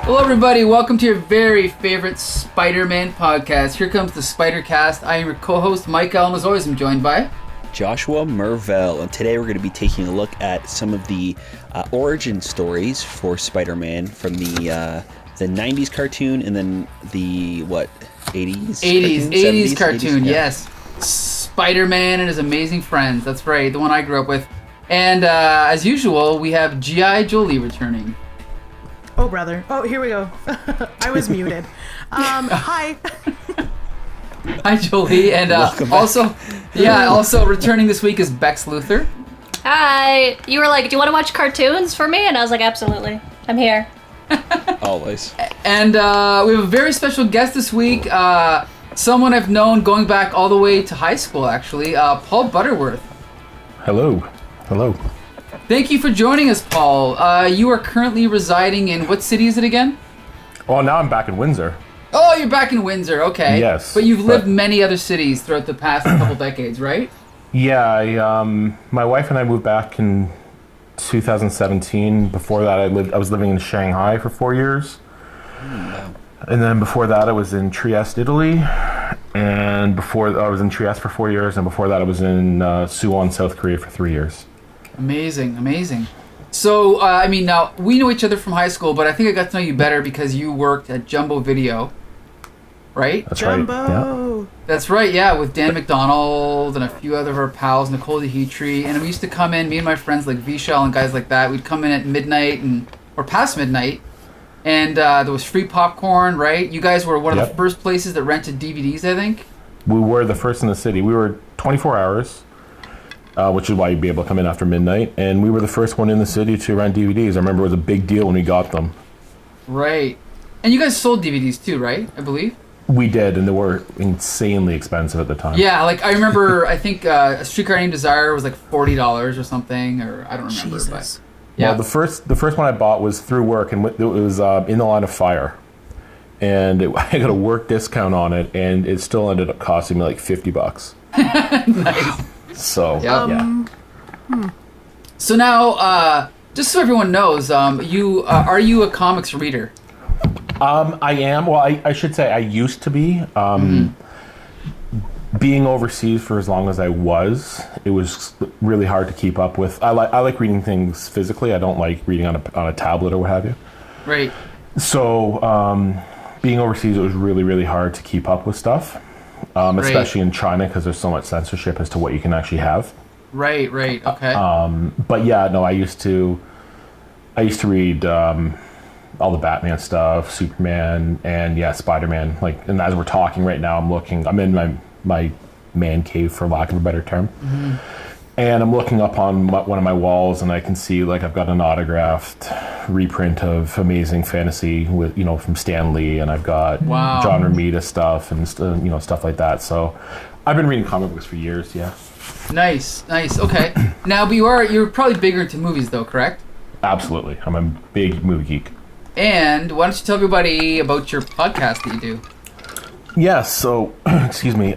Hello, everybody. Welcome to your very favorite Spider-Man podcast. Here comes the Spider-Cast. I am your co-host, Mike Elm. As always, I'm joined by Joshua Mervell, and today we're going to be taking a look at some of the origin stories for Spider-Man from the 90s cartoon and then the, 80s cartoon, yes. Spider-Man and his amazing friends. That's right, the one I grew up with. And as usual, we have G.I. Jolie returning. Oh, brother. Oh, here we go. I was muted. Hi. Hi, Jolie. And also returning this week is Bex Luther. Hi. You were like, do you want to watch cartoons for me? And I was like, absolutely. I'm here. Always. And we have a very special guest this week. Someone I've known going back all the way to high school, actually. Paul Butterworth. Hello. Thank you for joining us, Paul. You are currently residing in what city is it again? Well, now I'm back in Windsor. Oh, you're back in Windsor. Okay. Yes. But you've lived many other cities throughout the past couple decades, right? Yeah, my wife and I moved back in 2017. Before that, I was living in Shanghai for 4 years. Wow. And then before that, I was in Trieste, Italy. And before I was in Trieste for 4 years, and before that, I was in Suwon, South Korea for 3 years. Amazing. So, now, we know each other from high school, but I think I got to know you better because you worked at Jumbo Video, right? That's Jumbo! right. Yeah. That's right, yeah, with Dan McDonald and a few other of our pals, Nicole DeHetri, and we used to come in, me and my friends like Vishal and guys like that, we'd come in at midnight or past midnight, and there was free popcorn, right? You guys were one of the first places that rented DVDs, I think? We were the first in the city. We were 24 hours. Which is why you'd be able to come in after midnight. And we were the first one in the city to rent DVDs. I remember it was a big deal when we got them. Right. And you guys sold DVDs too, right? I believe? We did, and they were insanely expensive at the time. Yeah, like I remember, I think A Streetcar Named Desire was like $40 or something, or I don't remember. Jesus. But yeah. Well, the first one I bought was through work, and it was In the Line of Fire. And I got a work discount on it, and it still ended up costing me like $50. Nice. So, yeah. So now, just so everyone knows, are you a comics reader? I am. Well, I should say I used to be. Being overseas for as long as I was, it was really hard to keep up with. I like reading things physically. I don't like reading on a tablet or what have you. Right. So, being overseas, it was really, really hard to keep up with stuff. Especially in China, because there's so much censorship as to what you can actually have. Right, okay. But yeah, no, I used to read all the Batman stuff, Superman, and Spider-Man. Like, and as we're talking right now, I'm in my man cave, for lack of a better term, and I'm looking up on one of my walls, and I can see like I've got an autographed reprint of Amazing Fantasy with from Stan Lee, and I've got John Romita stuff and stuff like that. So I've been reading comic books for years. Yeah. Nice. Okay. Now, but you're probably bigger into movies though, correct? Absolutely, I'm a big movie geek. And why don't you tell everybody about your podcast that you do? Yes. So, excuse me.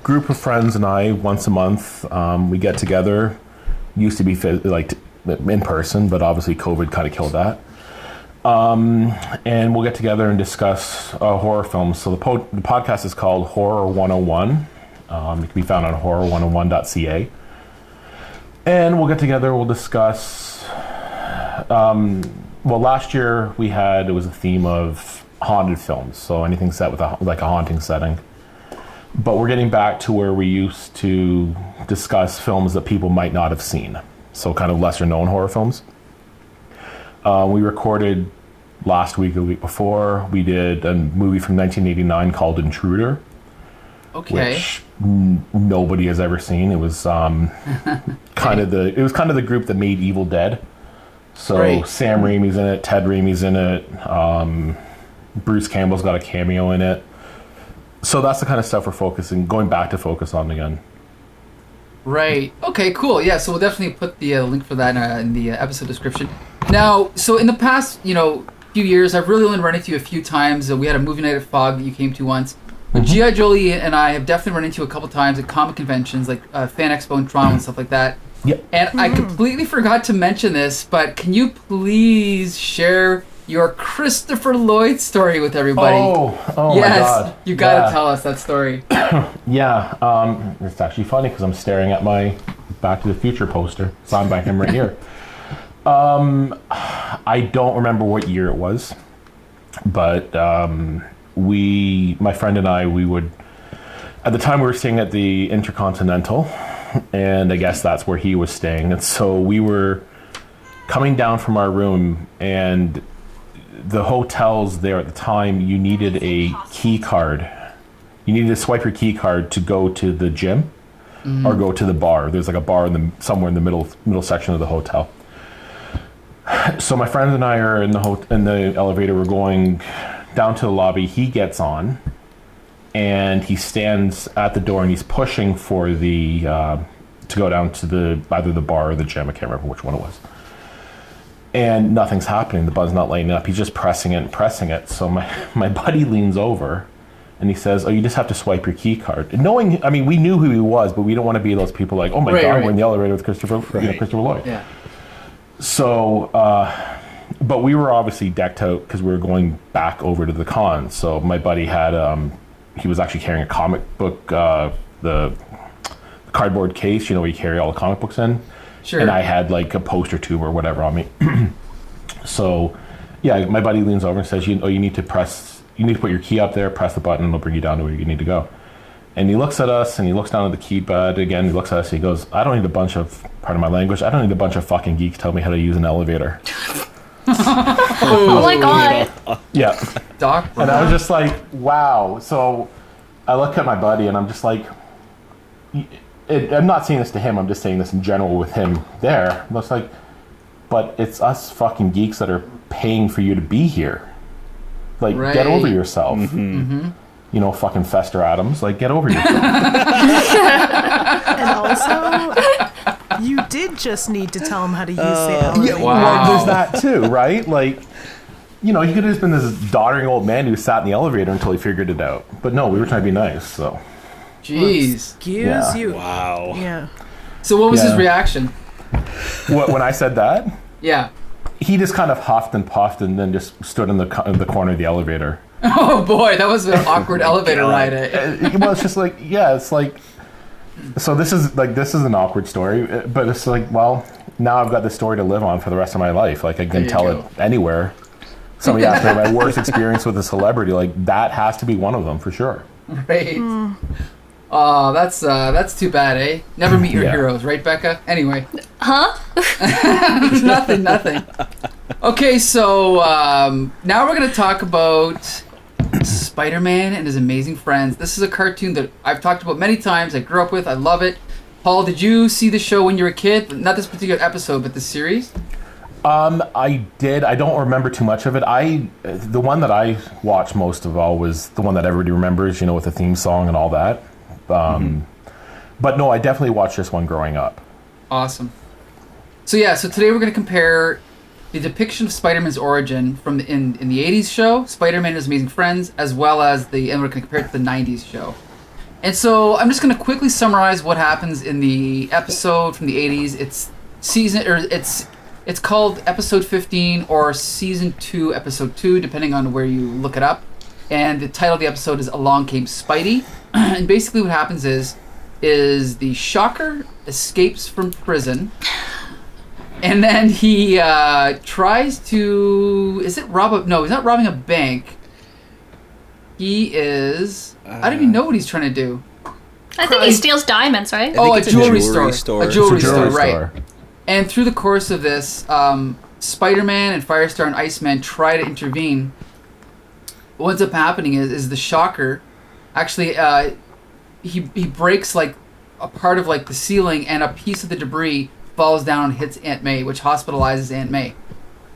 Group of friends and I, once a month, we get together. Used to be in person, but obviously COVID kind of killed that. And we'll get together and discuss horror films. So the podcast is called Horror 101. It can be found on horror101.ca. And we'll get together, we'll discuss... last year it was a theme of haunted films, so anything set with a haunting setting. But we're getting back to where we used to discuss films that people might not have seen. So kind of lesser known horror films. We recorded last week or the week before. We did a movie from 1989 called Intruder. Okay. Which nobody has ever seen. It was kind of the group that made Evil Dead. So Sam Raimi's in it, Ted Raimi's in it, Bruce Campbell's got a cameo in it. So that's the kind of stuff we're going back to focus on again. Right. Okay, cool. Yeah, so we'll definitely put the link for that in the episode description. Now, so in the past, few years, I've really only run into you a few times. We had a movie night at Fog that you came to once. But G.I. Jolie and I have definitely run into a couple times at comic conventions, like Fan Expo in Toronto and stuff like that. Yep. And I completely forgot to mention this, but can you please share your Christopher Lloyd story with everybody. Oh yes, my God. You gotta tell us that story. Yeah, it's actually funny because I'm staring at my Back to the Future poster signed by him right here. I don't remember what year it was, but my friend and I, we would, at the time we were staying at the Intercontinental, and I guess that's where he was staying. And so we were coming down from our room, and the hotels there at the time, you needed a key card. You needed to swipe your key card to go to the gym or go to the bar. There's like a bar somewhere in the middle section of the hotel. So my friends and I are in the elevator. We're going down to the lobby. He gets on, and he stands at the door, and he's pushing for to go down to either the bar or the gym. I can't remember which one it was. And nothing's happening. The button's not lighting up. He's just pressing it and pressing it. So my buddy leans over, and he says, "Oh, you just have to swipe your key card." And we knew who he was, but we don't want to be those people like, "Oh my God, right. we're in the elevator with Christopher Lloyd." Yeah. So, but we were obviously decked out because we were going back over to the con. So my buddy had, he was actually carrying a comic book, the cardboard case, where you carry all the comic books in. Sure. And I had like a poster tube or whatever on me. So, yeah, my buddy leans over and says, you need to put your key up there, press the button, and it'll bring you down to where you need to go. And he looks at us, and he looks down at the keypad again. He looks at us, and he goes, I don't need a bunch of fucking geeks tell me how to use an elevator. Oh my God. Yeah. Doc. And I was just like, wow. So I look at my buddy, and I'm just like, I'm not saying this to him, I'm just saying this in general with him there. I was like, but it's us fucking geeks that are paying for you to be here. Like, right. Get over yourself. Fucking Fester Adams. Like, get over yourself. And also, you did just need to tell him how to use the elevator. Wow. Well, there's that too, right? Like, he could have just been this doddering old man who sat in the elevator until he figured it out. But no, we were trying to be nice, so. Jeez. Excuse you. Wow. Yeah. So what was his reaction? What, when I said that? Yeah. He just kind of huffed and puffed and then just stood in the corner of the elevator. Oh boy, that was an awkward elevator ride. Well, it's just like, it's like, so this is an awkward story, but it's like, well, now I've got this story to live on for the rest of my life. Like, I can tell it anywhere. Somebody asked me my worst experience with a celebrity, like, that has to be one of them for sure. Right. Oh, that's too bad, eh? Never meet your heroes, right, Becca? Anyway. Huh? Nothing. Okay, so now we're going to talk about Spider-Man and his amazing friends. This is a cartoon that I've talked about many times. I grew up with. I love it. Paul, did you see the show when you were a kid? Not this particular episode, but the series? I did. I don't remember too much of it. The one that I watched most of all was the one that everybody remembers, with the theme song and all that. But no, I definitely watched this one growing up. Awesome. So today we're going to compare the depiction of Spider-Man's origin from in the 80s show, Spider-Man and His Amazing Friends, as well as and we're going to compare it to the 90s show. And so I'm just going to quickly summarize what happens in the episode from the 80s. It's called episode 15 or season 2, episode 2, depending on where you look it up. And the title of the episode is Along Came Spidey. And basically what happens is the Shocker escapes from prison. And then he tries to... he's not robbing a bank. He is... I don't even know what he's trying to do. I think he steals diamonds, right? Oh, a it's jewelry store. A jewelry store, right. Store. And through the course of this, Spider-Man and Firestar and Iceman try to intervene. What ends up happening is the Shocker actually he breaks like a part of like the ceiling, and a piece of the debris falls down and hits Aunt May, which hospitalizes Aunt May.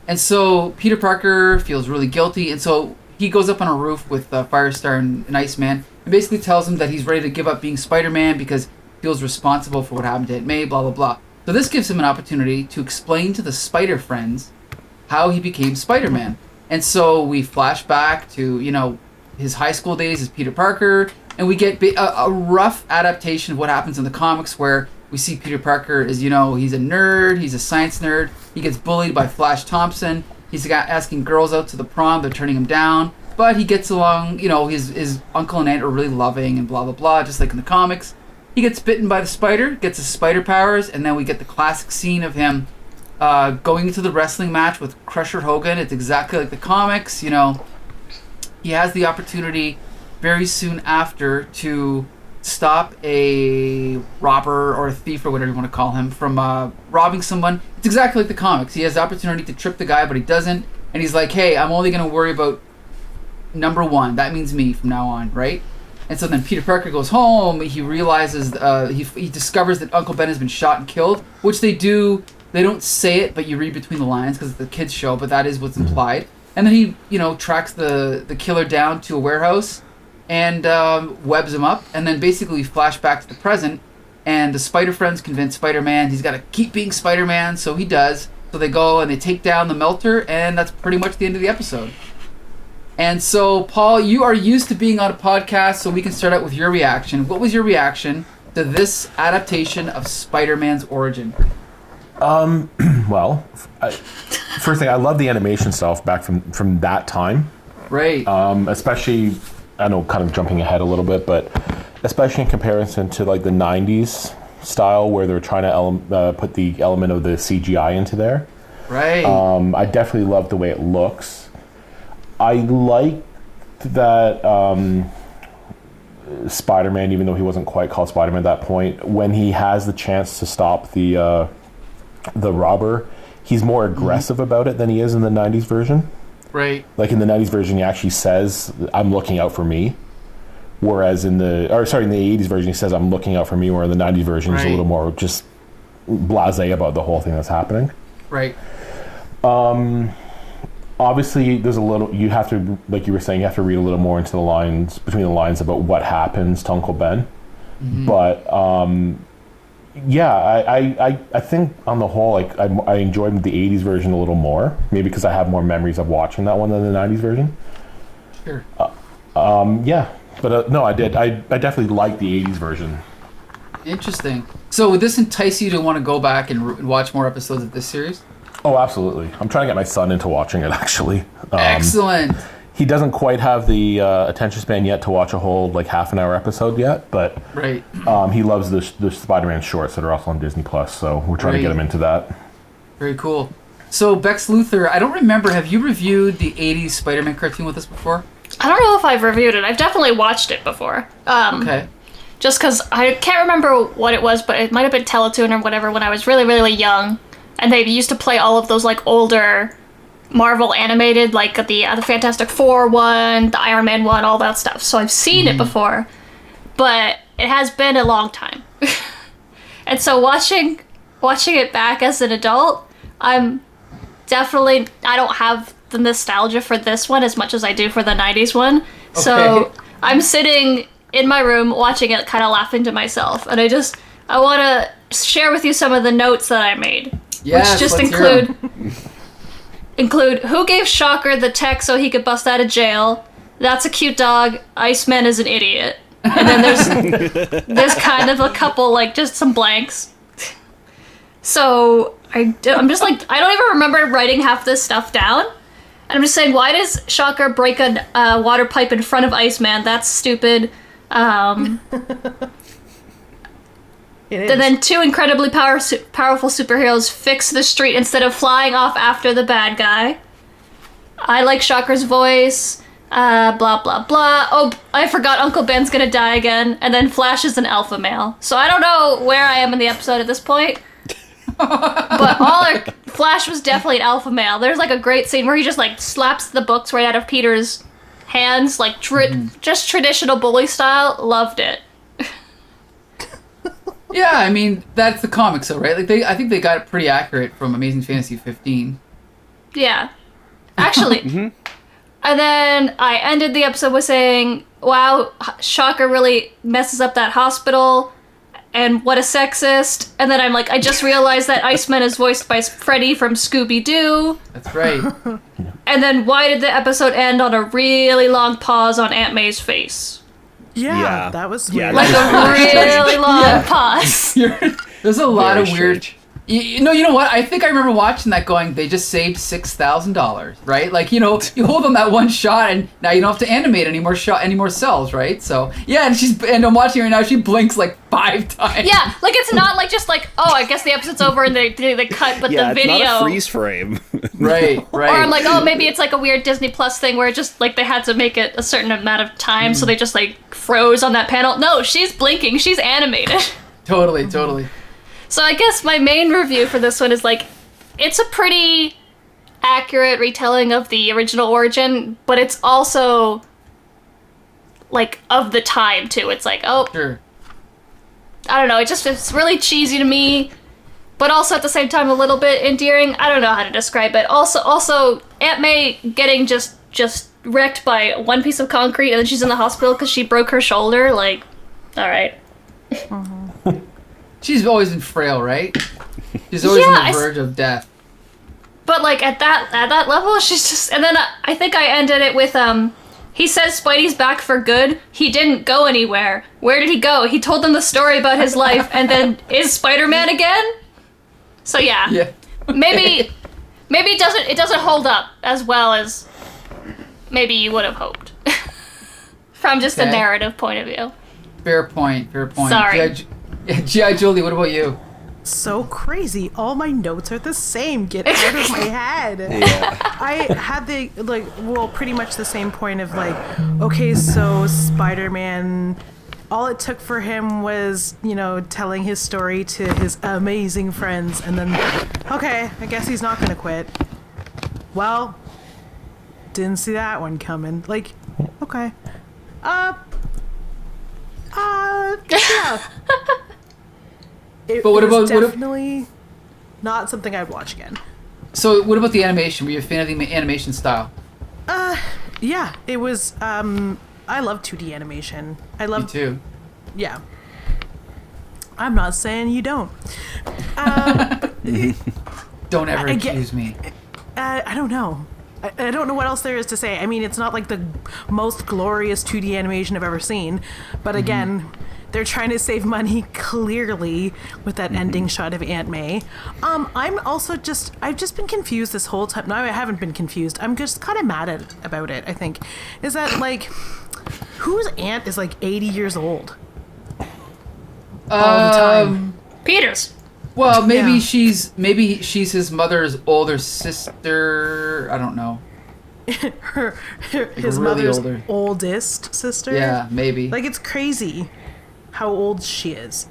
And so Peter Parker feels really guilty, and so he goes up on a roof with Firestar and Iceman and basically tells him that he's ready to give up being Spider-Man because he feels responsible for what happened to Aunt May, blah blah blah. So this gives him an opportunity to explain to the Spider Friends how he became Spider-Man. And so we flash back to, his high school days as Peter Parker, and we get a rough adaptation of what happens in the comics where we see Peter Parker as, he's a nerd, he's a science nerd, he gets bullied by Flash Thompson, He's got asking girls out to the prom. They're turning him down. But he gets along, his uncle and aunt are really loving and blah, blah, blah, just like in the comics. He gets bitten by the spider, gets his spider powers, and then we get the classic scene of him going into the wrestling match with Crusher Hogan. It's exactly like the comics, He has the opportunity very soon after to stop a robber or a thief or whatever you want to call him from robbing someone. It's exactly like the comics. He has the opportunity to trip the guy, but he doesn't. And he's like, hey, I'm only going to worry about number one. That means me from now on, right? And so then Peter Parker goes home. He realizes, he discovers that Uncle Ben has been shot and killed, which they don't say it, but you read between the lines because it's the kids' show, but that is what's implied. And then he, tracks the killer down to a warehouse and webs him up. And then basically we flash back to the present, and the Spider Friends convince Spider-Man he's got to keep being Spider-Man, so he does. So they go and they take down the Melter, and that's pretty much the end of the episode. And so, Paul, you are used to being on a podcast, so we can start out with your reaction. What was your reaction to this adaptation of Spider-Man's origin? Well, first thing, I love the animation stuff back from that time. Right. Especially, I know, kind of jumping ahead a little bit, but especially in comparison to like the 90s style where they're trying to put the element of the CGI into there. Right. I definitely love the way it looks. I like that Spider-Man, even though he wasn't quite called Spider-Man at that point, when he has the chance to stop the robber, he's more aggressive about it than he is in the 90s version. Right. Like in the 90s version, he actually says, I'm looking out for me. Whereas in the 80s version, he says, I'm looking out for me. Where in the 90s version, he's a little more just blasé about the whole thing that's happening. Right. Obviously, there's a little, you have to, like you were saying, you have to read a little more into the lines, between the lines about what happens to Uncle Ben. Mm-hmm. But, yeah, I think on the whole, like, I enjoyed the 80s version a little more. Maybe because I have more memories of watching that one than the 90s version. Sure. Yeah. But no, I did. I definitely liked the 80s version. Interesting. So would this entice you to want to go back and watch more episodes of this series? Oh, absolutely. I'm trying to get my son into watching it, actually. Excellent. He doesn't quite have the attention span yet to watch a whole like half an hour episode yet, but right. He loves the Spider-Man shorts that are also on Disney Plus, so we're trying to get him into that. Very cool. So Bex Luthor, I don't remember, have you reviewed the 80s Spider-Man cartoon with us before? I don't know if I've reviewed it. I've definitely watched it before. Okay. Just because I can't remember what it was, but it might have been Teletoon or whatever when I was really, really young. And they used to play all of those like older Marvel animated, like the Fantastic Four one, the Iron Man one, all that stuff. So I've seen it before, but it has been a long time. And so watching it back as an adult, I don't have the nostalgia for this one as much as I do for the 90s one. Okay. So I'm sitting in my room watching it, kind of laughing to myself. And I want to share with you some of the notes that I made. Yes, which just include who gave Shocker the tech so he could bust out of jail. That's a cute dog. Iceman is an idiot. And then there's kind of a couple, like, just some blanks. So I'm just like, I don't even remember writing half this stuff down. And I'm just saying, why does Shocker break a water pipe in front of Iceman? That's stupid. And then two incredibly powerful superheroes fix the street instead of flying off after the bad guy. I like Shocker's voice. Blah, blah, blah. Oh, I forgot Uncle Ben's gonna die again. And then Flash is an alpha male. So I don't know where I am in the episode at this point. But Flash was definitely an alpha male. There's like a great scene where he just like slaps the books right out of Peter's hands, like just traditional bully style. Loved it. Yeah, I mean that's the comics, though, right? Like I think they got it pretty accurate from Amazing Fantasy 15. Yeah, actually. And then I ended the episode with saying, "Wow, Shocker really messes up that hospital." And what a sexist. And then I'm like, I just realized that Iceman is voiced by Freddy from Scooby-Doo. That's right. And then why did the episode end on a really long pause on Aunt May's face? That was weird. Like a really long pause. There's a lot of weird... No, you know what? I think I remember watching that going, they just saved $6,000, right? Like, you know, you hold them that one shot and now you don't have to animate any more cells, right? So, yeah, and I'm watching her now, she blinks like 5 times. Yeah, like it's not like just like, oh, I guess the episode's over and they cut, but Yeah, the video. it's not a freeze frame. Right. Or I'm like, oh, maybe it's like a weird Disney Plus thing where it just like they had to make it a certain amount of time, so they just like froze on that panel. No, she's blinking, she's animated. Totally. So I guess my main review for this one is like, it's a pretty accurate retelling of the original origin, but it's also like of the time too. It's like, oh, Sure. I don't know, it's really cheesy to me, but also at the same time a little bit endearing. I don't know how to describe it. Also Aunt May getting just wrecked by one piece of concrete and then she's in the hospital because she broke her shoulder. Like, all right. She's always been frail, right? She's always on the verge of death. But like at that level, she's just. And then I think I ended it with he says Spidey's back for good. He didn't go anywhere. Where did he go? He told them the story about his life, and then is Spider-Man again? So yeah. Maybe it doesn't hold up as well as maybe you would have hoped from just a narrative point of view. Fair point. Sorry. G.I. Julie, what about you? So crazy. All my notes are the same. Get out of my head. Yeah. I had pretty much the same point of like, okay, so Spider-Man, all it took for him was, you know, telling his story to his amazing friends, and then, okay, I guess he's not gonna quit. Well, didn't see that one coming. Like, okay. Yeah. But what about definitely not something I'd watch again. So what about the animation? Were you a fan of the animation style? Yeah, it was. I love 2D animation. Me too. Yeah. I'm not saying you don't. Don't ever accuse me. I don't know. I don't know what else there is to say. I mean, it's not like the most glorious 2D animation I've ever seen, but again, they're trying to save money clearly with that ending shot of Aunt May. I've just been confused this whole time. No, I haven't been confused. I'm just kind of mad about it, I think. Is that like, whose aunt is like 80 years old? All the time. Peter's. Well, maybe Yeah. she's his mother's older sister. I don't know. His really mother's older. oldest sister? Yeah, maybe. Like, it's crazy how old she is.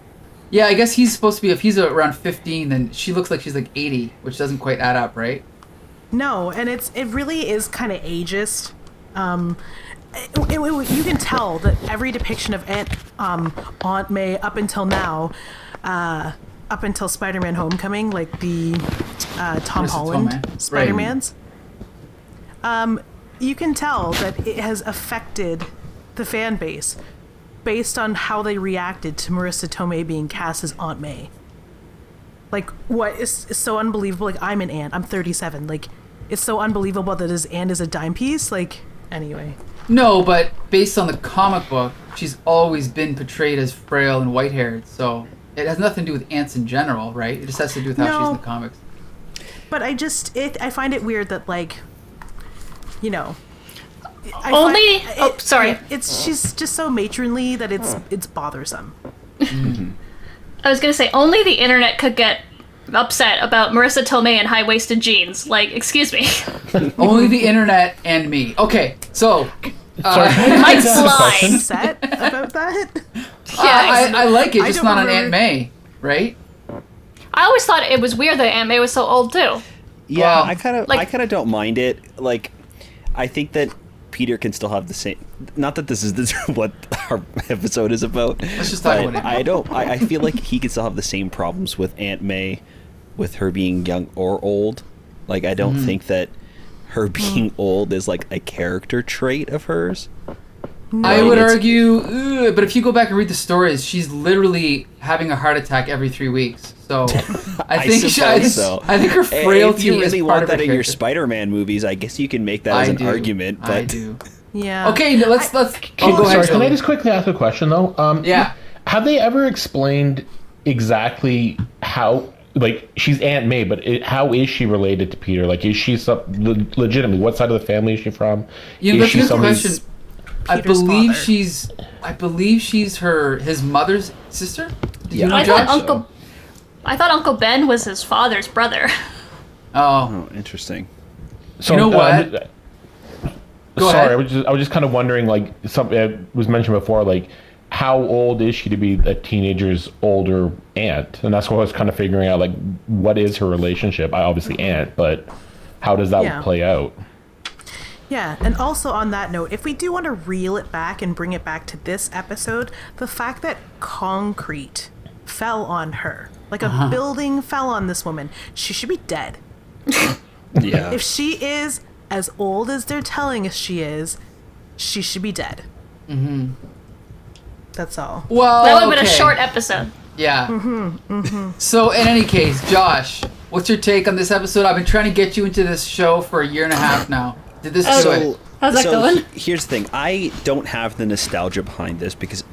Yeah, I guess he's supposed to be. If he's around 15, then she looks like she's like 80, which doesn't quite add up, right? No, and it really is kind of ageist. You can tell that every depiction of Aunt May up until now, up until Spider-Man: Homecoming, like the Tom Holland Tomei. Spider-Mans, you can tell that it has affected the fan base based on how they reacted to Marissa Tomei being cast as Aunt May. Like, what is so unbelievable? Like, I'm an aunt. I'm 37. Like, it's so unbelievable that his aunt is a dime piece. Like, anyway. No, but based on the comic book, she's always been portrayed as frail and white-haired, so it has nothing to do with ants in general, right? It just has to do with how she's in the comics. But I find it weird that, like, you know, sorry. She's just so matronly that it's bothersome. I was gonna say, only the internet could get upset about Marissa Tomei and high-waisted jeans. Like, excuse me. Only the internet and me. Okay, so Sorry, can I Mike's just ask a question? line. Upset about that? I like it, I just don't not on remember- Aunt May, right? I always thought it was weird that Aunt May was so old too. Yeah, Wow. I kind Like- of don't mind it. Like, I think that Peter can still have the same. Not that this is what our episode is about. Let's just talk but about it. I don't. I feel like he can still have the same problems with Aunt May, with her being young or old. Like, I don't think that her being old is like a character trait of hers. I would It's- argue, but if you go back and read the stories, she's literally having a heart attack every 3 weeks. So I think suppose so. I think her frailty If you really is part want of her that in your character. Spider-Man movies, I guess you can make that as an argument. But I do. Yeah. Okay, let's. Oh, go Sorry, ahead. can I Joey. just quickly ask a question though? Yeah. Have they ever explained exactly how like she's Aunt May, but how is she related to Peter? Like, is she legitimately, what side of the family is she from? You know, that's a good question. I Peter's believe she's his mother's sister. Did you know, I Josh? thought Uncle Ben was his father's brother. Oh, Interesting. So, you know what? Go ahead. I was just kind of wondering, like, something was mentioned before, like, how old is she to be a teenager's older aunt? And that's what I was kind of figuring out, like, what is her relationship? Obviously aunt, but how does that play out? Yeah, and also on that note, if we do want to reel it back and bring it back to this episode, the fact that concrete fell on her, like a building fell on this woman, she should be dead. Yeah. If she is as old as they're telling us she should be dead. Mm-hmm. That's all. well, That would have been a short episode. Yeah. So, in any case, Josh, what's your take on this episode? I've been trying to get you into this show for a year and a half now. Did this do it? How's that going? Here's the thing. I don't have the nostalgia behind this because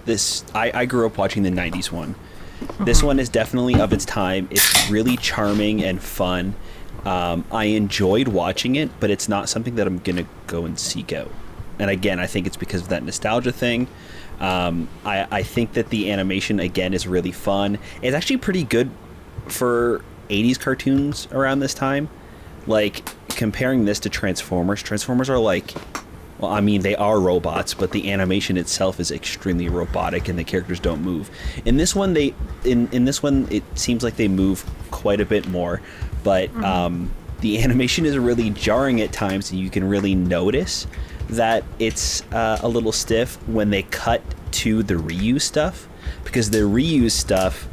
I grew up watching the 90s one. This one is definitely of its time. It's really charming and fun. I enjoyed watching it, but it's not something that I'm going to go and seek out. And again, I think it's because of that nostalgia thing. I think that the animation, again, is really fun. It's actually pretty good for 80s cartoons around this time. Like, comparing this to Transformers are like, well, I mean, they are robots, but the animation itself is extremely robotic and the characters don't move. In this one, in this one, it seems like they move quite a bit more, but the animation is really jarring at times, and you can really notice that it's a little stiff when they cut to the reuse stuff, because the reuse stuff,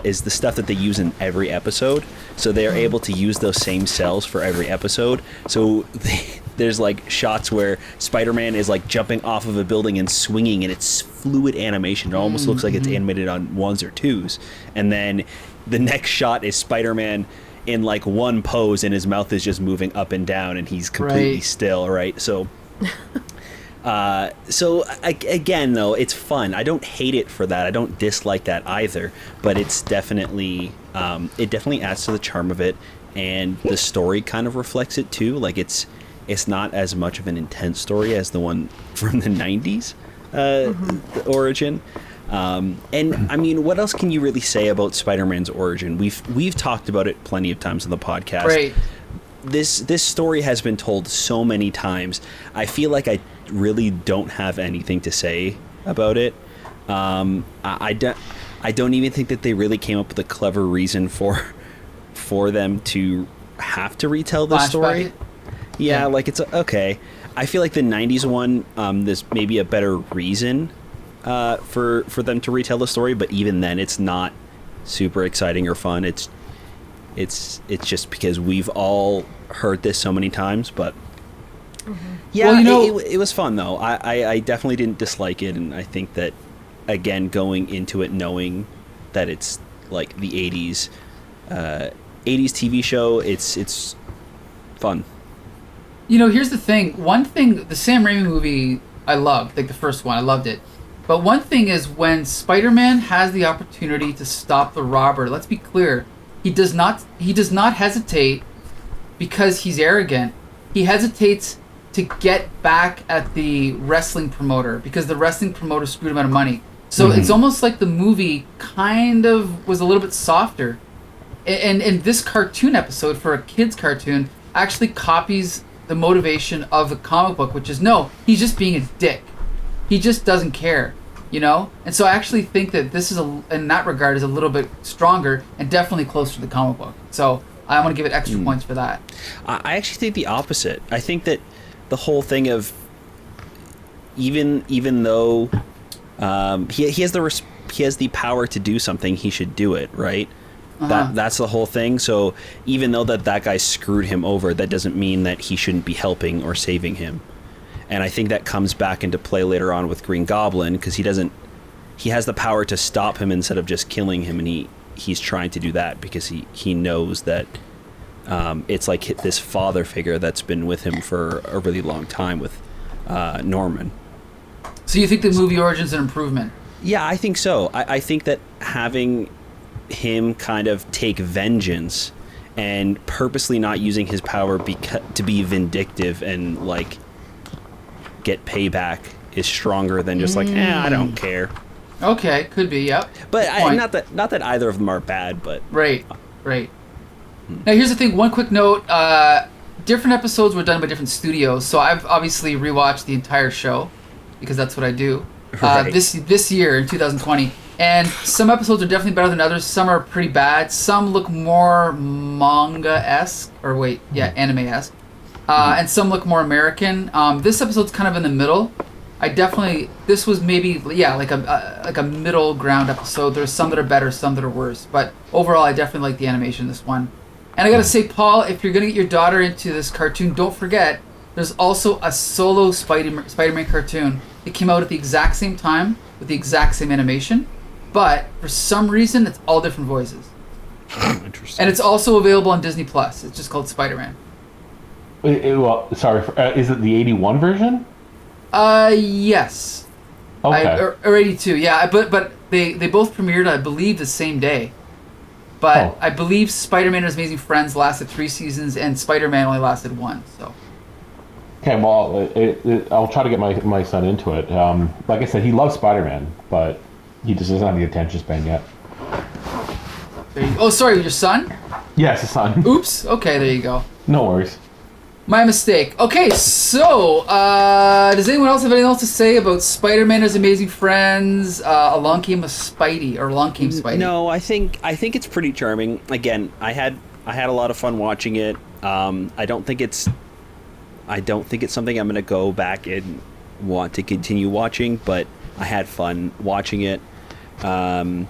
is the stuff that they use in every episode. So they are able to use those same cells for every episode. So there's like shots where Spider-Man is like jumping off of a building and swinging, and it's fluid animation. It almost looks like it's animated on ones or twos. And then the next shot is Spider-Man in like one pose, and his mouth is just moving up and down, and he's completely still, right? So again, though, it's fun. I don't hate it for that. I don't dislike that either. But it's definitely, it definitely adds to the charm of it, and the story kind of reflects it too. Like it's not as much of an intense story as the one from the '90s, the origin. And I mean, what else can you really say about Spider-Man's origin? We've talked about it plenty of times on the podcast. Right. This story has been told so many times. I feel like I really don't have anything to say about it. I don't even think that they really came up with a clever reason for them to have to retell the story. Yeah, like it's okay. I feel like the '90s one, there's maybe a better reason for them to retell the story, but even then, it's not super exciting or fun. It's just because we've all heard this so many times, but yeah, well, it was fun though. I definitely didn't dislike it, and I think that, again, going into it knowing that it's like the 80s TV show, it's fun. You know, here's the thing. One thing, the Sam Raimi movie, I loved, like the first one, I loved it. But one thing is when Spider-Man has the opportunity to stop the robber, let's be clear, he does not hesitate because he's arrogant. He hesitates to get back at the wrestling promoter because the wrestling promoter screwed him out of money. So it's almost like the movie kind of was a little bit softer. And this cartoon episode, for a kid's cartoon, actually copies the motivation of the comic book, which is, no, he's just being a dick. He just doesn't care, you know? And so I actually think that this is, in that regard, is a little bit stronger and definitely closer to the comic book. So I want to give it extra points for that. I actually think the opposite. I think that the whole thing of even though he has the power to do something, he should do it, right? That's the whole thing. So even though that guy screwed him over, that doesn't mean that he shouldn't be helping or saving him. And I think that comes back into play later on with Green Goblin, because he has the power to stop him instead of just killing him, and he's trying to do that because he knows that it's like this father figure that's been with him for a really long time with Norman. So you think the movie origin's an improvement? Yeah, I think so. I think that having him kind of take vengeance and purposely not using his power to be vindictive and like get payback is stronger than just like, I don't care. Okay, could be, yep. But not that either of them are bad, but right. Now here's the thing. One quick note: different episodes were done by different studios. So I've obviously rewatched the entire show because that's what I do. Right. This year in 2020, and some episodes are definitely better than others. Some are pretty bad. Some look more manga-esque, anime-esque, and some look more American. This episode's kind of in the middle. This was maybe like a middle ground episode. There's some that are better, some that are worse, but overall I definitely like the animation in this one. And I gotta say, Paul, if you're gonna get your daughter into this cartoon, don't forget there's also a solo Spider-Man cartoon. It came out at the exact same time with the exact same animation, but for some reason it's all different voices. Interesting. And it's also available on Disney Plus. It's just called Spider-Man. Is it the 81 version? Yes. Okay. Or 82, yeah. But they both premiered, I believe, the same day. But I believe Spider-Man and His Amazing Friends lasted 3 seasons, and Spider-Man only lasted 1. So. Okay, well, I'll try to get my son into it. Like I said, he loves Spider-Man, but he just doesn't have the attention span yet. Sorry, your son? Yes, his son. Oops. Okay, there you go. No worries. My mistake. Okay, so, does anyone else have anything else to say about Spider-Man, His Amazing Friends, Along Came Spidey? No, I think it's pretty charming. Again, I had a lot of fun watching it. I don't think it's something I'm going to go back and want to continue watching, but I had fun watching it. And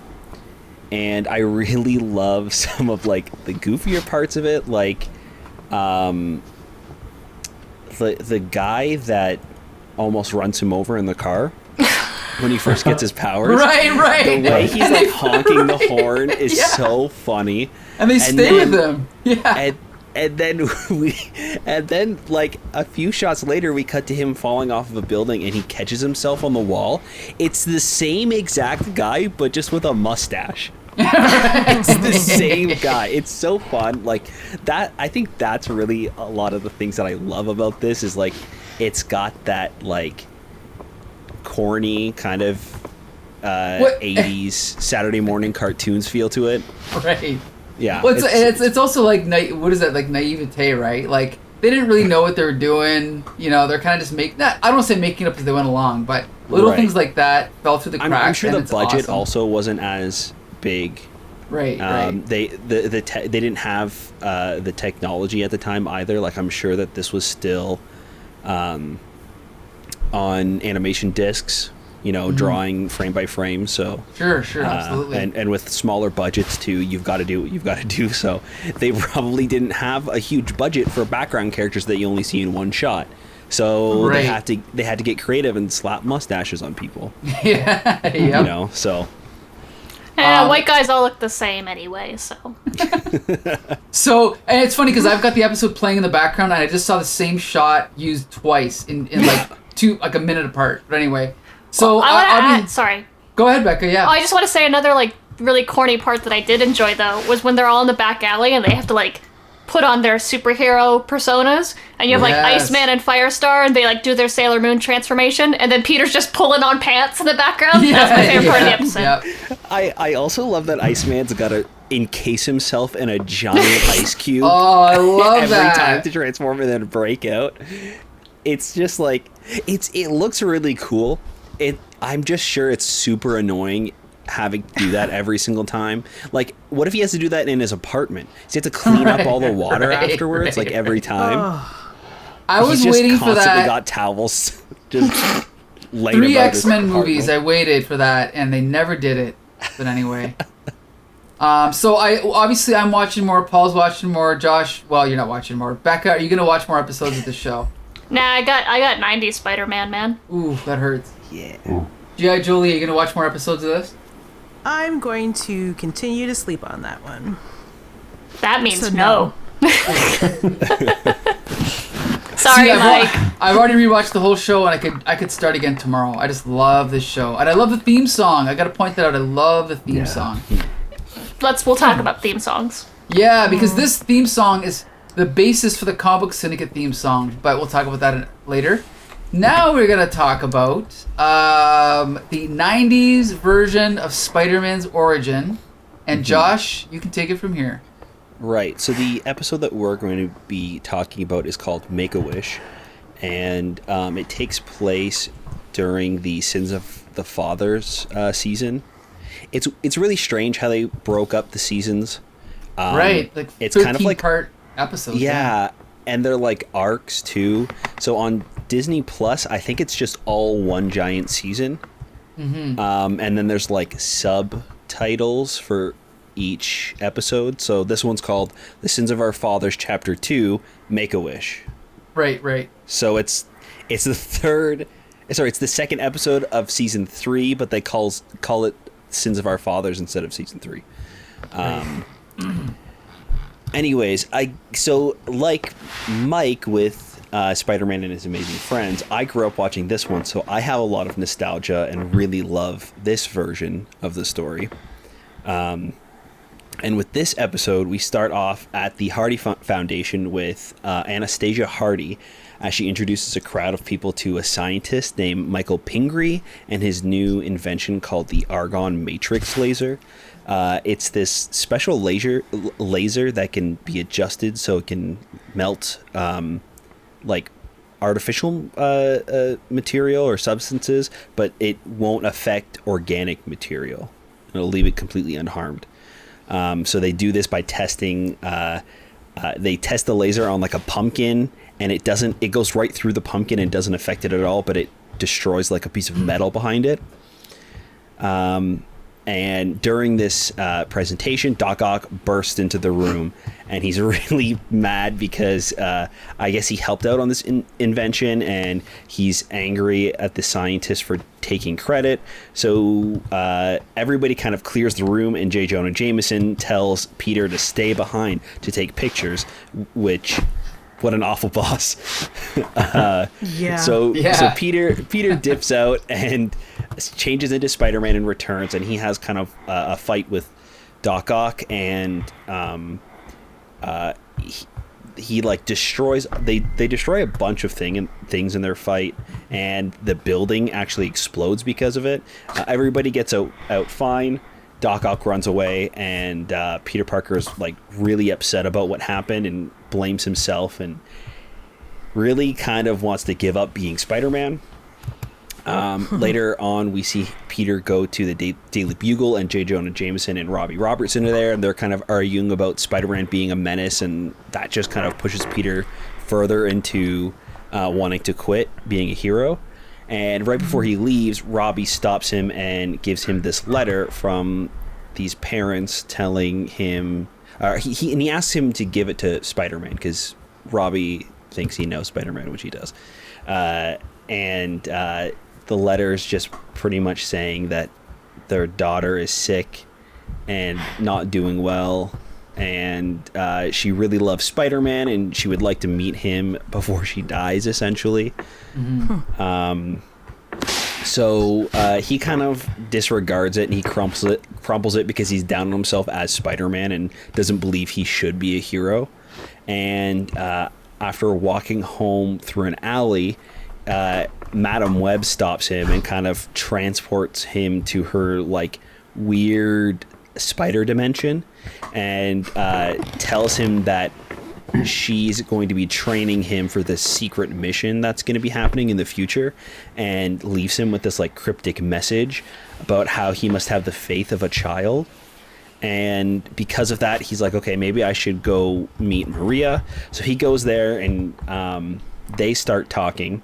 I really love some of like the goofier parts of it, like the guy that almost runs him over in the car when he first gets his powers. Right. The way he's like honking the horn is so funny. And they stay with him. Yeah. And then like a few shots later, we cut to him falling off of a building and he catches himself on the wall. It's the same exact guy, but just with a mustache. It's the same guy. It's so fun. Like that, I think that's really a lot of the things that I love about this is like it's got that like corny kind of 80s Saturday morning cartoons feel to it. Right. Yeah. Well, it's also like what is that, like naivete, right? Like they didn't really know what they were doing. You know, they're kind of just I don't want to say making it up as they went along, but little things like that fell through the cracks. I'm sure the budget awesome. Also wasn't as big. Right. They didn't have the technology at the time either. Like I'm sure that this was still on animation discs, you know, drawing frame by frame. So sure, absolutely. And with smaller budgets too, you've got to do what you've got to do. So they probably didn't have a huge budget for background characters that you only see in one shot. So they had to get creative and slap mustaches on people. Yeah. Yep. You know, so. White guys all look the same anyway, so. So, and it's funny because I've got the episode playing in the background and I just saw the same shot used twice in like a minute apart. But anyway, so sorry. Go ahead, Becca. Yeah. I just want to say another like really corny part that I did enjoy though was when they're all in the back alley and they have to like put on their superhero personas, and you have like Iceman and Firestar, and they like do their Sailor Moon transformation, and then Peter's just pulling on pants in the background. That's my favorite part of the episode. I also love that Iceman's got to encase himself in a giant ice cube. Oh, I love that. Every time to transform and then break out. It's just like it looks really cool. I'm just sure it's super annoying having to do that every single time. Like, what if he has to do that in his apartment? Does he have to clean up all the water afterwards, like every time? I was waiting for that. Constantly got towels. Just laid 3 about his X-Men apartment. movies. I waited for that, and they never did it. But anyway, so I'm watching more. Paul's watching more. Josh, well, you're not watching more. Becca, are you gonna watch more episodes of the show? Nah, I got 90s Spider-Man, man. Ooh, that hurts. Yeah. G.I. Jolie, are you gonna watch more episodes of this? I'm going to continue to sleep on that one. That means So no. See, Sorry, Mike. I've already rewatched the whole show, and I could start again tomorrow. I just love this show, and I love the theme song. I gotta point that out. I love the theme song. we'll talk about theme songs. Yeah, because this theme song is the basis for the Comic Book Syndicate theme song, but we'll talk about that later. Now we're going to talk about the 90s version of Spider-Man's origin. And Josh, you can take it from here. Right. So the episode that we're going to be talking about is called Make-A-Wish. And it takes place during the Sins of the Fathers season. It's really strange how they broke up the seasons. Right. Like it's kind of like part episodes. Yeah. And they're like arcs too. So on Disney Plus, I think it's just all one giant season. Mm-hmm. And then there's like subtitles for each episode. So this one's called The Sins of Our Fathers Chapter 2, Make-A-Wish. Right. So it's the second episode of season 3, but they call it Sins of Our Fathers instead of season 3. Anyways, so like Mike with Spider-Man and His Amazing Friends, I grew up watching this one, so I have a lot of nostalgia and really love this version of the story. And with this episode, we start off at the Hardy Foundation with Anastasia Hardy as she introduces a crowd of people to a scientist named Michael Pingree and his new invention called the Argon Matrix laser. It's this special laser that can be adjusted so it can melt like artificial material or substances, but it won't affect organic material. It'll leave it completely unharmed. So they do this by testing. They test the laser on like a pumpkin, and it goes right through the pumpkin and doesn't affect it at all, but it destroys like a piece of metal behind it. And during this presentation, Doc Ock bursts into the room, and he's really mad because I guess he helped out on this invention, and he's angry at the scientist for taking credit. So everybody kind of clears the room, and J. Jonah Jameson tells Peter to stay behind to take pictures, which... What an awful boss. Yeah. So Peter dips out and changes into Spider-Man and returns, and he has kind of a fight with Doc Ock, and he like destroys. They destroy a bunch of things in their fight, and the building actually explodes because of it. Everybody gets out fine. Doc Ock runs away, and Peter Parker is like really upset about what happened and blames himself and really kind of wants to give up being Spider-Man. Later on, we see Peter go to the Daily Bugle, and J. Jonah Jameson and Robbie Robertson are there, and they're kind of arguing about Spider-Man being a menace, and that just kind of pushes Peter further into wanting to quit being a hero. And right before he leaves, Robbie stops him and gives him this letter from these parents telling him... he asks him to give it to Spider-Man because Robbie thinks he knows Spider-Man, which he does. And the letter is just pretty much saying that their daughter is sick and not doing well. And she really loves Spider-Man, and she would like to meet him before she dies, essentially. Mm-hmm. So he kind of disregards it, and he crumples it because he's down on himself as Spider-Man and doesn't believe he should be a hero. And after walking home through an alley, Madam Webb stops him and kind of transports him to her like weird spider dimension, and tells him that she's going to be training him for this secret mission that's going to be happening in the future, and leaves him with this like cryptic message about how he must have the faith of a child. And because of that, he's like, okay, maybe I should go meet Maria. So he goes there, and they start talking,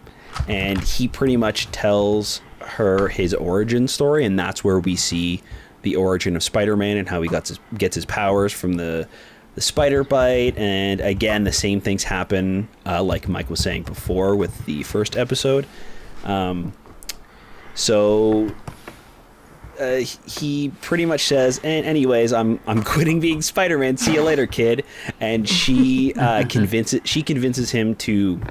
and he pretty much tells her his origin story, and that's where we see the origin of Spider-Man and how he gets his powers from the spider bite. And again, the same things happen, like Mike was saying before with the first episode. So he pretty much says, and anyways, I'm quitting being Spider-Man. See you later, kid. And she convinces him to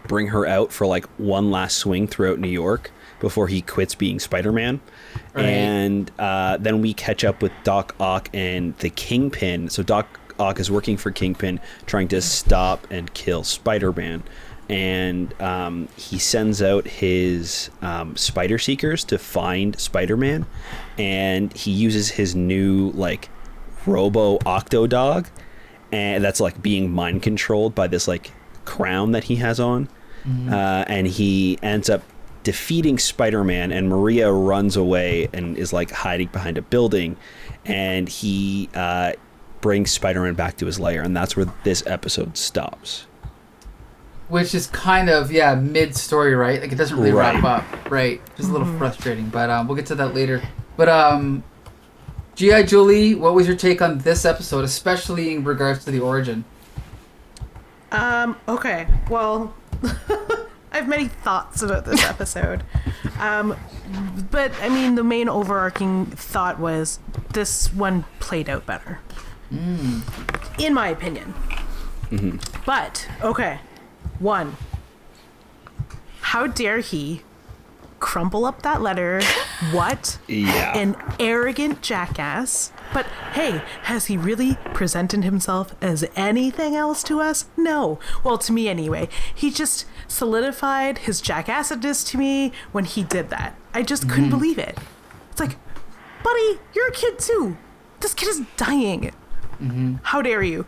bring her out for like one last swing throughout New York before he quits being Spider-Man. Right. And then we catch up with Doc Ock and the Kingpin. So Doc Ock is working for Kingpin, trying to stop and kill Spider-Man. And he sends out his Spider Seekers to find Spider-Man. And he uses his new, like, Robo-Octo Dog. And that's, like, being mind controlled by this, like, crown that he has on. And he ends up defeating Spider-Man, and Maria runs away and is, like, hiding behind a building. And he brings Spider-Man back to his lair, and that's where this episode stops. Which is kind of, mid-story, right? Like, it doesn't really wrap up, right? Just a little frustrating, but we'll get to that later. But, G.I. Julie, what was your take on this episode, especially in regards to the origin? Okay, well, I have many thoughts about this episode. But, I mean, the main overarching thought was this one played out better. In my opinion. But, okay. One, how dare he crumple up that letter? What? Yeah. An arrogant jackass. But hey, has he really presented himself as anything else to us? No. Well, to me anyway. He just solidified his jackassedness to me when he did that. I just couldn't believe it. It's like, buddy, you're a kid too. This kid is dying. How dare you?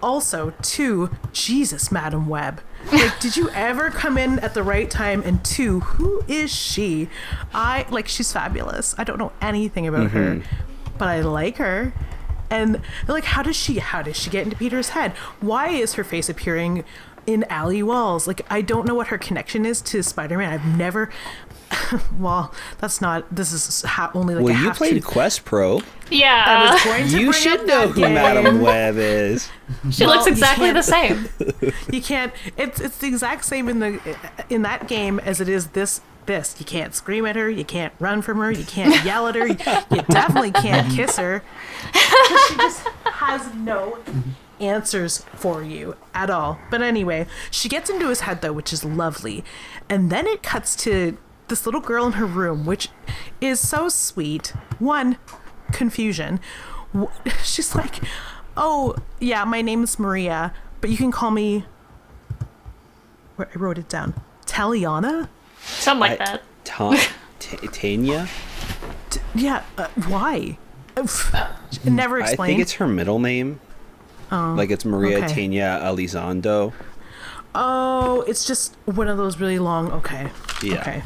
Also, two, Jesus, Madam Webb. Like, did you ever come in at the right time? And two, who is she? She's fabulous. I don't know anything about her, but I like her. And like, how does she get into Peter's head? Why is her face appearing in alley walls? Like, I don't know what her connection is to Spider-Man. I've never. Well, that's not. This is only like. Well, a you half played Quest Pro. Yeah. I was going to You bring should up know that who game. Madam Web is. She Well, looks you exactly can't- the same. You can't. It's the exact same in that game as it is this. You can't scream at her. You can't run from her. You can't yell at her. You definitely can't kiss her. Because she just has no answers for you at all. But anyway, she gets into his head though, which is lovely, and then it cuts to this little girl in her room, which is so sweet. One, confusion. She's like, oh yeah, my name's Maria, but you can call me, I wrote it down, Taliana. Something like that. Tanya? Yeah, why? Never I explained. think it's her middle name. Like it's Maria okay. Tanya Elizondo. Oh, it's just one of those really long. Okay. Yeah. Okay.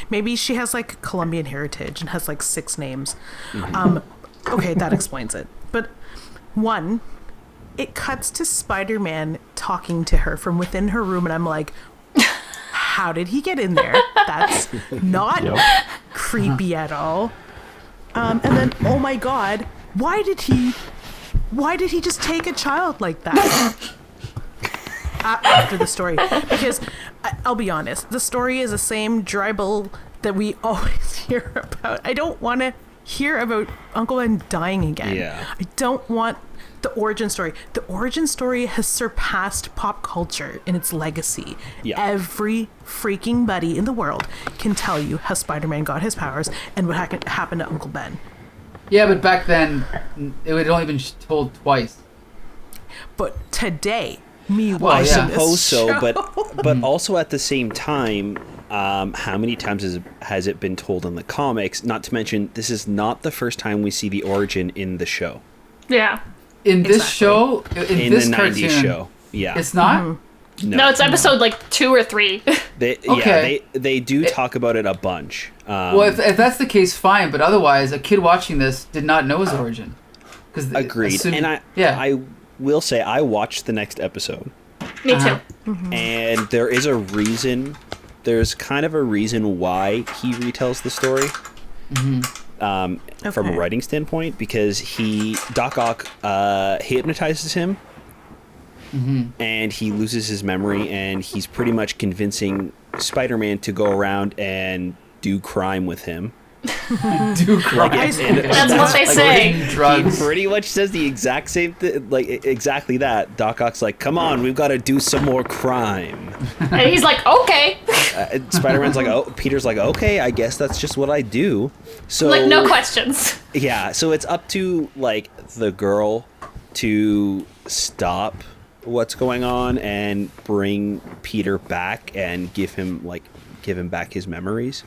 Maybe she has like Colombian heritage and has like 6 names. Okay, that explains it. But one, it cuts to Spider-Man talking to her from within her room, and I'm like, how did he get in there? That's not creepy at all. And then, oh my God, why did he just take a child like that? After the story, because I'll be honest, the story is the same dribble that we always hear about. I don't want to hear about Uncle Ben dying again. Yeah. I don't want the origin story. The origin story has surpassed pop culture in its legacy. Yeah. Every freaking buddy in the world can tell you how Spider-Man got his powers and what happened to Uncle Ben. Yeah, but back then, it had only been told twice. But today, me Well, watching yeah. this Suppose so, show, but also at the same time, how many times has it been told in the comics? Not to mention, this is not the first time we see the origin in the show. Yeah. In this Exactly. show, in this the cartoon, 90s show. Yeah. it's not? Mm-hmm. No, it's episode like 2 or 3. Okay. They do talk about it a bunch. Well, if that's the case, fine. But otherwise, a kid watching this did not know his origin. Agreed. And I will say, I watched the next episode. Me too. And there is a reason. There's kind of a reason why he retells the story. From a Okay. writing standpoint, because Doc Ock hypnotizes him, and he loses his memory, and he's pretty much convincing Spider-Man to go around and do crime with him. do crime. That's what they say. Like drugs. He pretty much says the exact same thing, like exactly that. Doc Ock's like, "Come on, we've got to do some more crime." And he's like, okay. Spider-Man's like, oh, Peter's like, okay, I guess that's just what I do. So Like, no questions. Yeah, so it's up to like the girl to stop what's going on and bring Peter back and give him back his memories,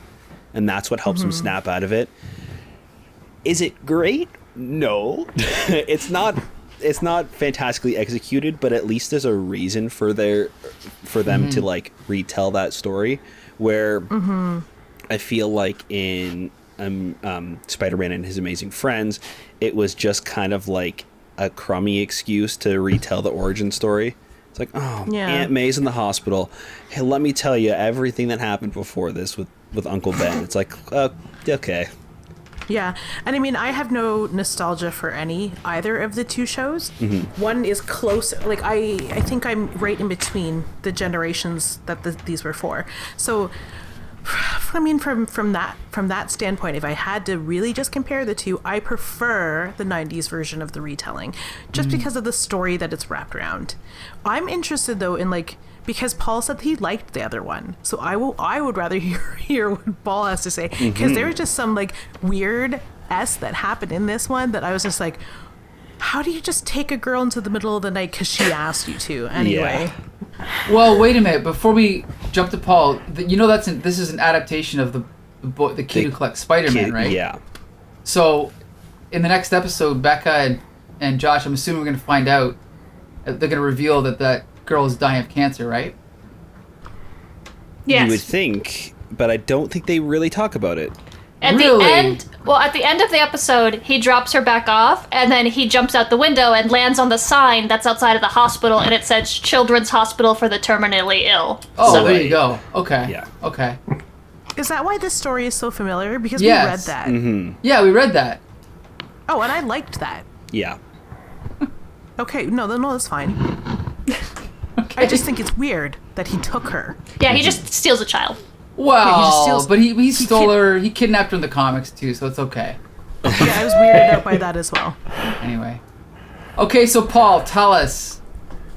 and that's what helps him snap out of it. Is it great? No. It's not fantastically executed, but at least there's a reason for them to like retell that story, where I feel like in Spider-Man and His Amazing Friends, it was just kind of like a crummy excuse to retell the origin story. It's like, oh, yeah. Aunt May's in the hospital. Hey, let me tell you everything that happened before this with Uncle Ben. It's like, okay. Yeah, and I mean, I have no nostalgia for either of the two shows. One is close, like I think I'm right in between the generations that these were for. So, I mean, from that standpoint, if I had to really just compare the two, I prefer the 90s version of the retelling, just because of the story that it's wrapped around. I'm interested though in because Paul said he liked the other one, so I would rather hear what Paul has to say, because there was just some weird that happened in this one that I was just like, how do you just take a girl into the middle of the night because she asked you to anyway? Yeah. Well, wait a minute. Before we jump to Paul, this is an adaptation of the kid who collects Spider-Man, right? Yeah. So, in the next episode, Becca and Josh, I'm assuming we're going to find out, they're going to reveal that girl is dying of cancer, right? Yes. You would think, but I don't think they really talk about it. At the end of the episode, he drops her back off, and then he jumps out the window and lands on the sign that's outside of the hospital, and it says Children's Hospital for the Terminally Ill. Oh, so there you go. Okay. Yeah. Okay. Is that why this story is so familiar? Because Yes. we read that. Mm-hmm. Yeah, we read that. Oh, and I liked that. Yeah. Okay, no, that's fine. Okay. I just think it's weird that he took her. Yeah, he just steals a child. Well, but he stole her. He kidnapped her in the comics too, so it's okay. Yeah, I was weirded out by that as well. Anyway. Okay, so Paul, tell us.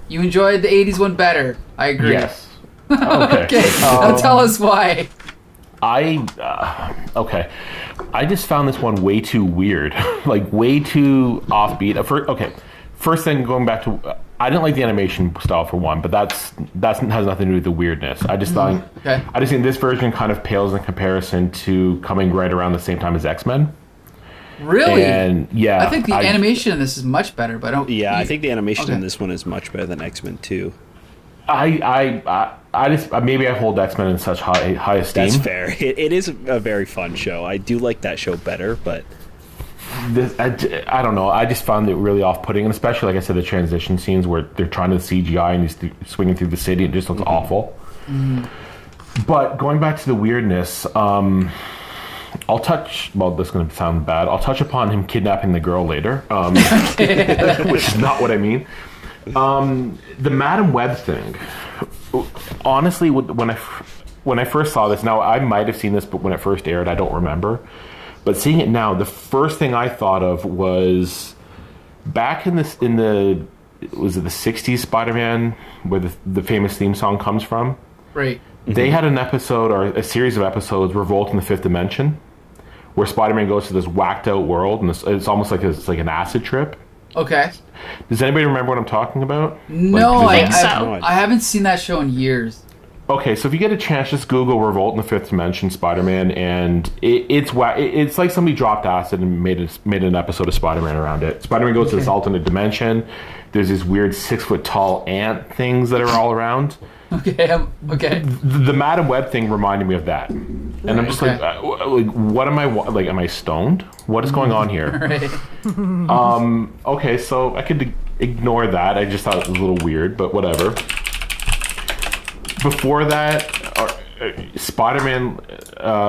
You enjoyed the 80s one better. I agree. Yes. Okay. Okay, now tell us why. Okay. I just found this one way too weird. Way too offbeat. First thing, going back to... I didn't like the animation style for one, but that has nothing to do with the weirdness. I just thought... Okay. I just think this version kind of pales in comparison to coming right around the same time as X-Men. Really? And, yeah. I think the animation in this is much better, but I don't... Yeah, I think the animation in this one is much better than X-Men 2. I just... Maybe I hold X-Men in such high esteem. That's fair. It is a very fun show. I do like that show better, but... I don't know. I just found it really off-putting, and especially, like I said, the transition scenes where they're trying to CGI and he's swinging through the city. It just looks awful. But going back to the weirdness, I'll touch... Well, this is going to sound bad. I'll touch upon him kidnapping the girl later, which is not what I mean. The Madam Webb thing. Honestly, when I first saw this, now I might have seen this, but when it first aired, I don't remember. But seeing it now, the first thing I thought of was back in the was it the 60s Spider-Man, where the famous theme song comes from? Right. They had an episode, or a series of episodes, Revolt in the Fifth Dimension, where Spider-Man goes to this whacked out world, and it's almost like an acid trip. Okay. Does anybody remember what I'm talking about? No, I think so. I haven't seen that show in years. Okay, so if you get a chance, just Google Revolt in the Fifth Dimension Spider-Man, and it's like somebody dropped acid and made an episode of Spider-Man around it. Spider-Man goes to this alternate dimension. There's these weird 6-foot-tall ant things that are all around. Okay. Okay. The Madam Web thing reminded me of that, and I'm just like, what am I like? Am I stoned? What is going on here? Right. Okay, so I could ignore that. I just thought it was a little weird, but whatever. Before that, Spider-Man,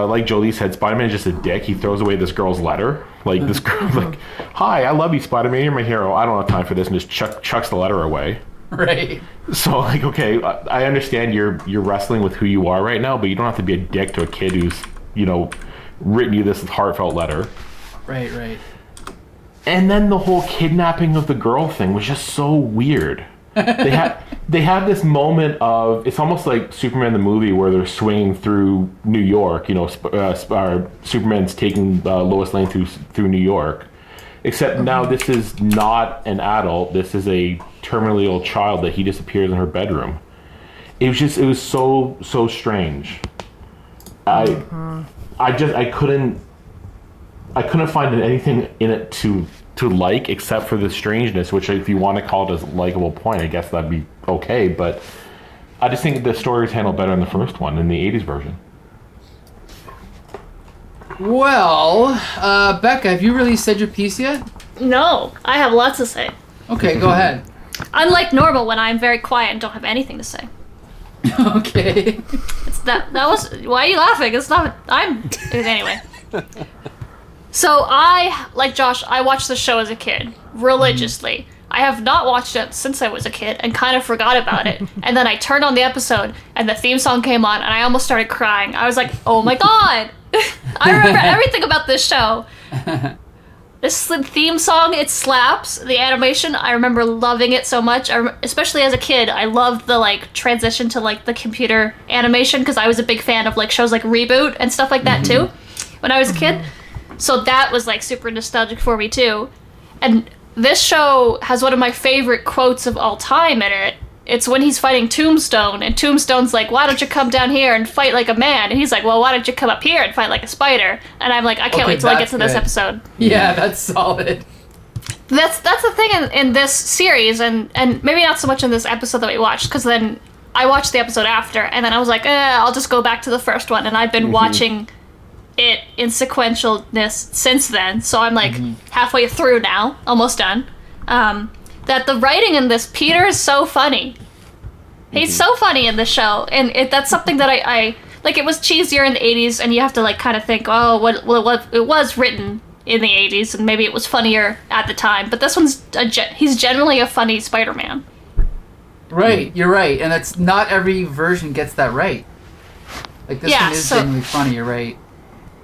like Jolie said, Spider-Man is just a dick. He throws away this girl's letter. Like, this girl's like, hi, I love you, Spider-Man. You're my hero. I don't have time for this. And just chucks the letter away. Right. So, like, okay, I understand you're wrestling with who you are right now, but you don't have to be a dick to a kid who's, written you this heartfelt letter. Right. And then the whole kidnapping of the girl thing was just so weird. they have this moment of, it's almost like Superman the movie where they're swinging through New York. You know, Superman's taking Lois Lane through New York. Except now this is not an adult. This is a terminally ill child that he disappears in her bedroom. It was so strange. I couldn't find anything in it to like, except for the strangeness, which if you want to call it a likable point, I guess that'd be okay. But I just think the story was handled better in the first one, in the 80s version. Well, Becca, have you really said your piece yet? No, I have lots to say. Okay, go ahead. Unlike normal, when I'm very quiet and don't have anything to say. Okay. It's that was. Why are you laughing? It's not. Anyway. So like Josh, I watched the show as a kid religiously. I have not watched it since I was a kid and kind of forgot about it. And then I turned on the episode and the theme song came on and I almost started crying. I was like, oh my god! I remember everything about this show. This theme song, it slaps. The animation, I remember loving it so much. Especially as a kid, I loved the like transition to like the computer animation because I was a big fan of like shows like Reboot and stuff like that too when I was a kid. So that was like super nostalgic for me too. And this show has one of my favorite quotes of all time in it. It's when he's fighting Tombstone, and Tombstone's like, why don't you come down here and fight like a man? And he's like, well, why don't you come up here and fight like a spider? And I'm like, I can't wait till I get to this episode. Yeah, that's solid. That's the thing in this series, and maybe not so much in this episode that we watched, because then I watched the episode after, and then I was like, I'll just go back to the first one, and I've been watching it in sequentialness since then, so I'm like halfway through now, almost done. That the writing in this, Peter is so funny. He's so funny in this show, and that's something that I like. It was cheesier in the 80s, and you have to like kind of think, oh, what it was written in the 80s, and maybe it was funnier at the time. But this one's he's generally a funny Spider-Man. Right, you're right, and that's not every version gets that right. Like this one is genuinely funny. You're right.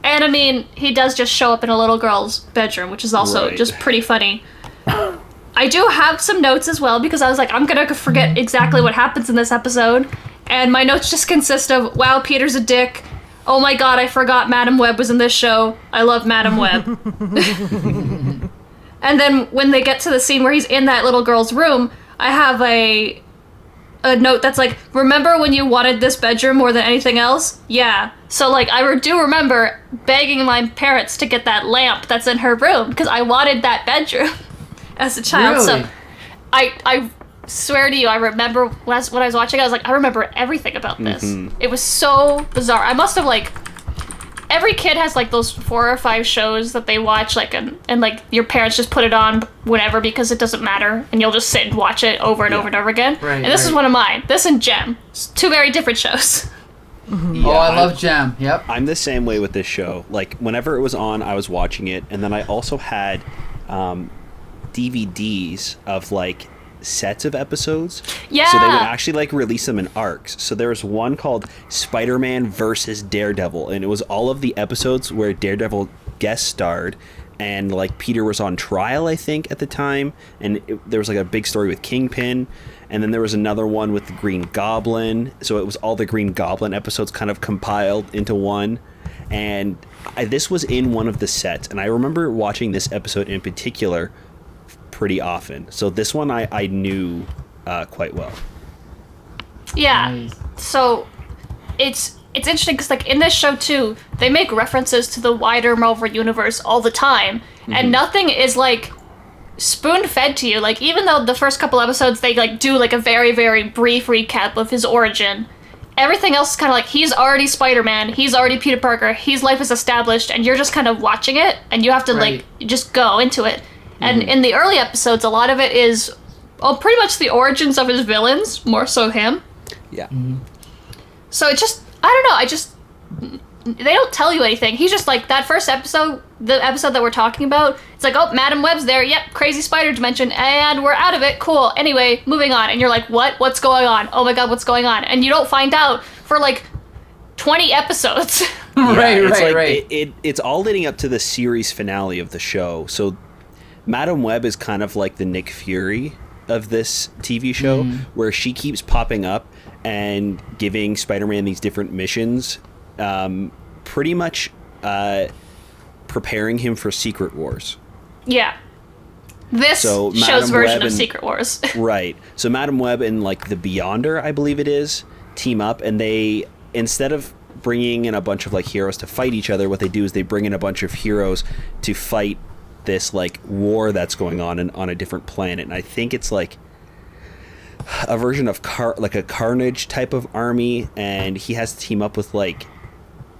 And I mean, he does just show up in a little girl's bedroom, which is also just pretty funny. I do have some notes as well, because I was like, I'm gonna forget exactly what happens in this episode. And my notes just consist of, wow, Peter's a dick. Oh my god, I forgot Madam Webb was in this show. I love Madam Webb. And then when they get to the scene where he's in that little girl's room, I have a note that's like, remember when you wanted this bedroom more than anything else? Yeah. So like, I do remember begging my parents to get that lamp that's in her room, because I wanted that bedroom as a child. Really? So I swear to you, I remember when I was watching, I was like, I remember everything about this. It was so bizarre. I must have like, every kid has like those 4 or 5 shows that they watch, like, and like your parents just put it on whenever because it doesn't matter, and you'll just sit and watch it over and over and over again. Right, and this is one of mine. This and Gem. It's 2 very different shows. Oh, I love Gem. Yep. I'm the same way with this show. Like, whenever it was on, I was watching it, and then I also had DVDs of like sets of episodes. Yeah. So they would actually like release them in arcs. So there was one called Spider-Man versus Daredevil, and it was all of the episodes where Daredevil guest starred, and like Peter was on trial, I think, at the time, and there was like a big story with Kingpin, and then there was another one with the Green Goblin. So it was all the Green Goblin episodes kind of compiled into one, and this was in one of the sets, and I remember watching this episode in particular pretty often. So this one I knew quite well. Yeah. Nice. So it's interesting because like in this show too, they make references to the wider Marvel universe all the time, and nothing is like spoon-fed to you. Like, even though the first couple episodes they like do like a very, very brief recap of his origin, everything else is kind of like, he's already Spider-Man, he's already Peter Parker, his life is established, and you're just kind of watching it, and you have to like just go into it. And in the early episodes, a lot of it is pretty much the origins of his villains, more so him. Yeah. So it just, I don't know, they don't tell you anything. He's just like, that first episode, the episode that we're talking about, it's like, oh, Madam Webb's there, yep, crazy spider dimension, and we're out of it, cool, anyway, moving on. And you're like, what's going on? Oh my god, what's going on? And you don't find out for like 20 episodes. Right. It's all leading up to the series finale of the show. So Madam Webb is kind of like the Nick Fury of this TV show, where she keeps popping up and giving Spider-Man these different missions, pretty much preparing him for Secret Wars. Yeah. This So show's Madam version Webb of and- Secret Wars. Right. So Madam Web and like the Beyonder, I believe it is, team up, and they, instead of bringing in a bunch of like heroes to fight each other, what they do is they bring in a bunch of heroes to fight this like war that's going on on a different planet. And I think it's like a version of like a Carnage type of army, and he has to team up with like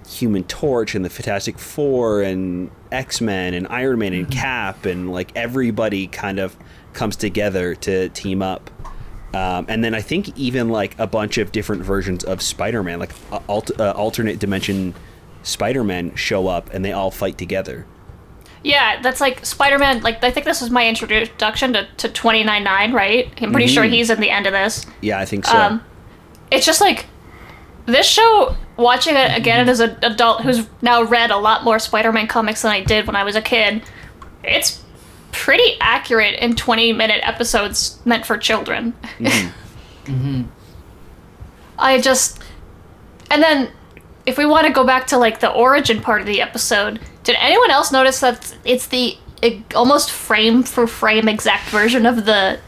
Human Torch and the Fantastic Four and X-Men and Iron Man and Cap, and like everybody kind of comes together to team up. And then I think even like a bunch of different versions of Spider-Man, like alternate dimension Spider-Man, show up and they all fight together. Yeah, that's like Spider-Man. Like, I think this was my introduction to 2099, right? I'm pretty sure he's in the end of this. Yeah, I think so. It's just like this show, watching it again as an adult who's now read a lot more Spider-Man comics than I did when I was a kid, it's pretty accurate in 20-minute episodes meant for children. I just... And then, if we want to go back to like the origin part of the episode, did anyone else notice that it's the almost frame for frame exact version of the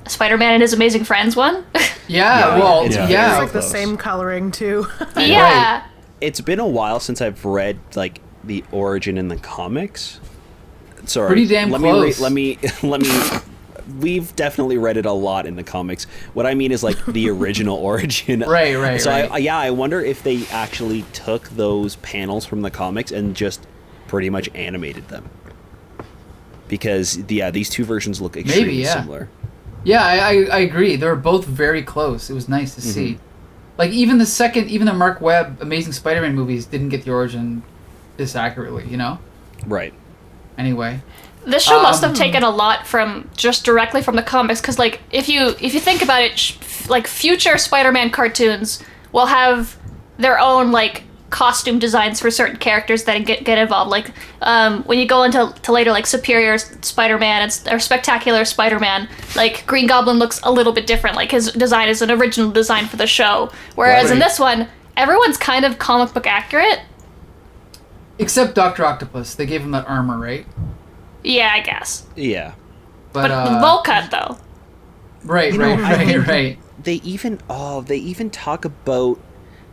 Spider-Man and His Amazing Friends one? Yeah, well, it's yeah. very It's like the close. same coloring too. Yeah. It's been a while since I've read like the origin in the comics. Sorry, Pretty damn close. Let me. We've definitely read it a lot in the comics. What I mean is like the original origin. Right. So I wonder if they actually took those panels from the comics and just pretty much animated them. Because these two versions look extremely similar. Yeah, I agree. They were both very close. It was nice to see. Like, even the Mark Webb Amazing Spider-Man movies didn't get the origin this accurately, you know? Right. Anyway. This show must have taken a lot from just directly from the comics, because like if you think about it, like future Spider-Man cartoons will have their own like costume designs for certain characters that get involved. Like when you go into later like Superior Spider-Man or Spectacular Spider-Man, like Green Goblin looks a little bit different. Like his design is an original design for the show, whereas in this one, everyone's kind of comic book accurate. Except Dr. Octopus. They gave him that armor, right? Yeah, I guess. Yeah. But bowl cut though. Right. They even talk about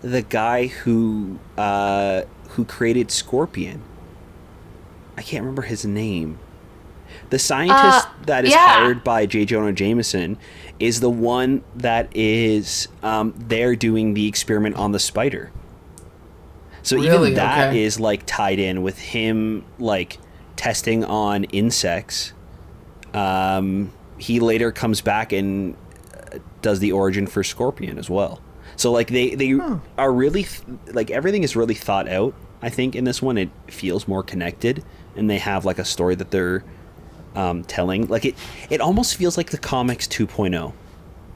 the guy who created Scorpion. I can't remember his name. The scientist that is hired by J. Jonah Jameson is the one that is there doing the experiment on the spider. So Really? even that Okay. is like tied in with him like testing on insects. He later comes back and does the origin for Scorpion as well. So like they are really like everything is really thought out. I think in this one it feels more connected, and they have like a story that they're telling. Like it almost feels like the comics 2.0,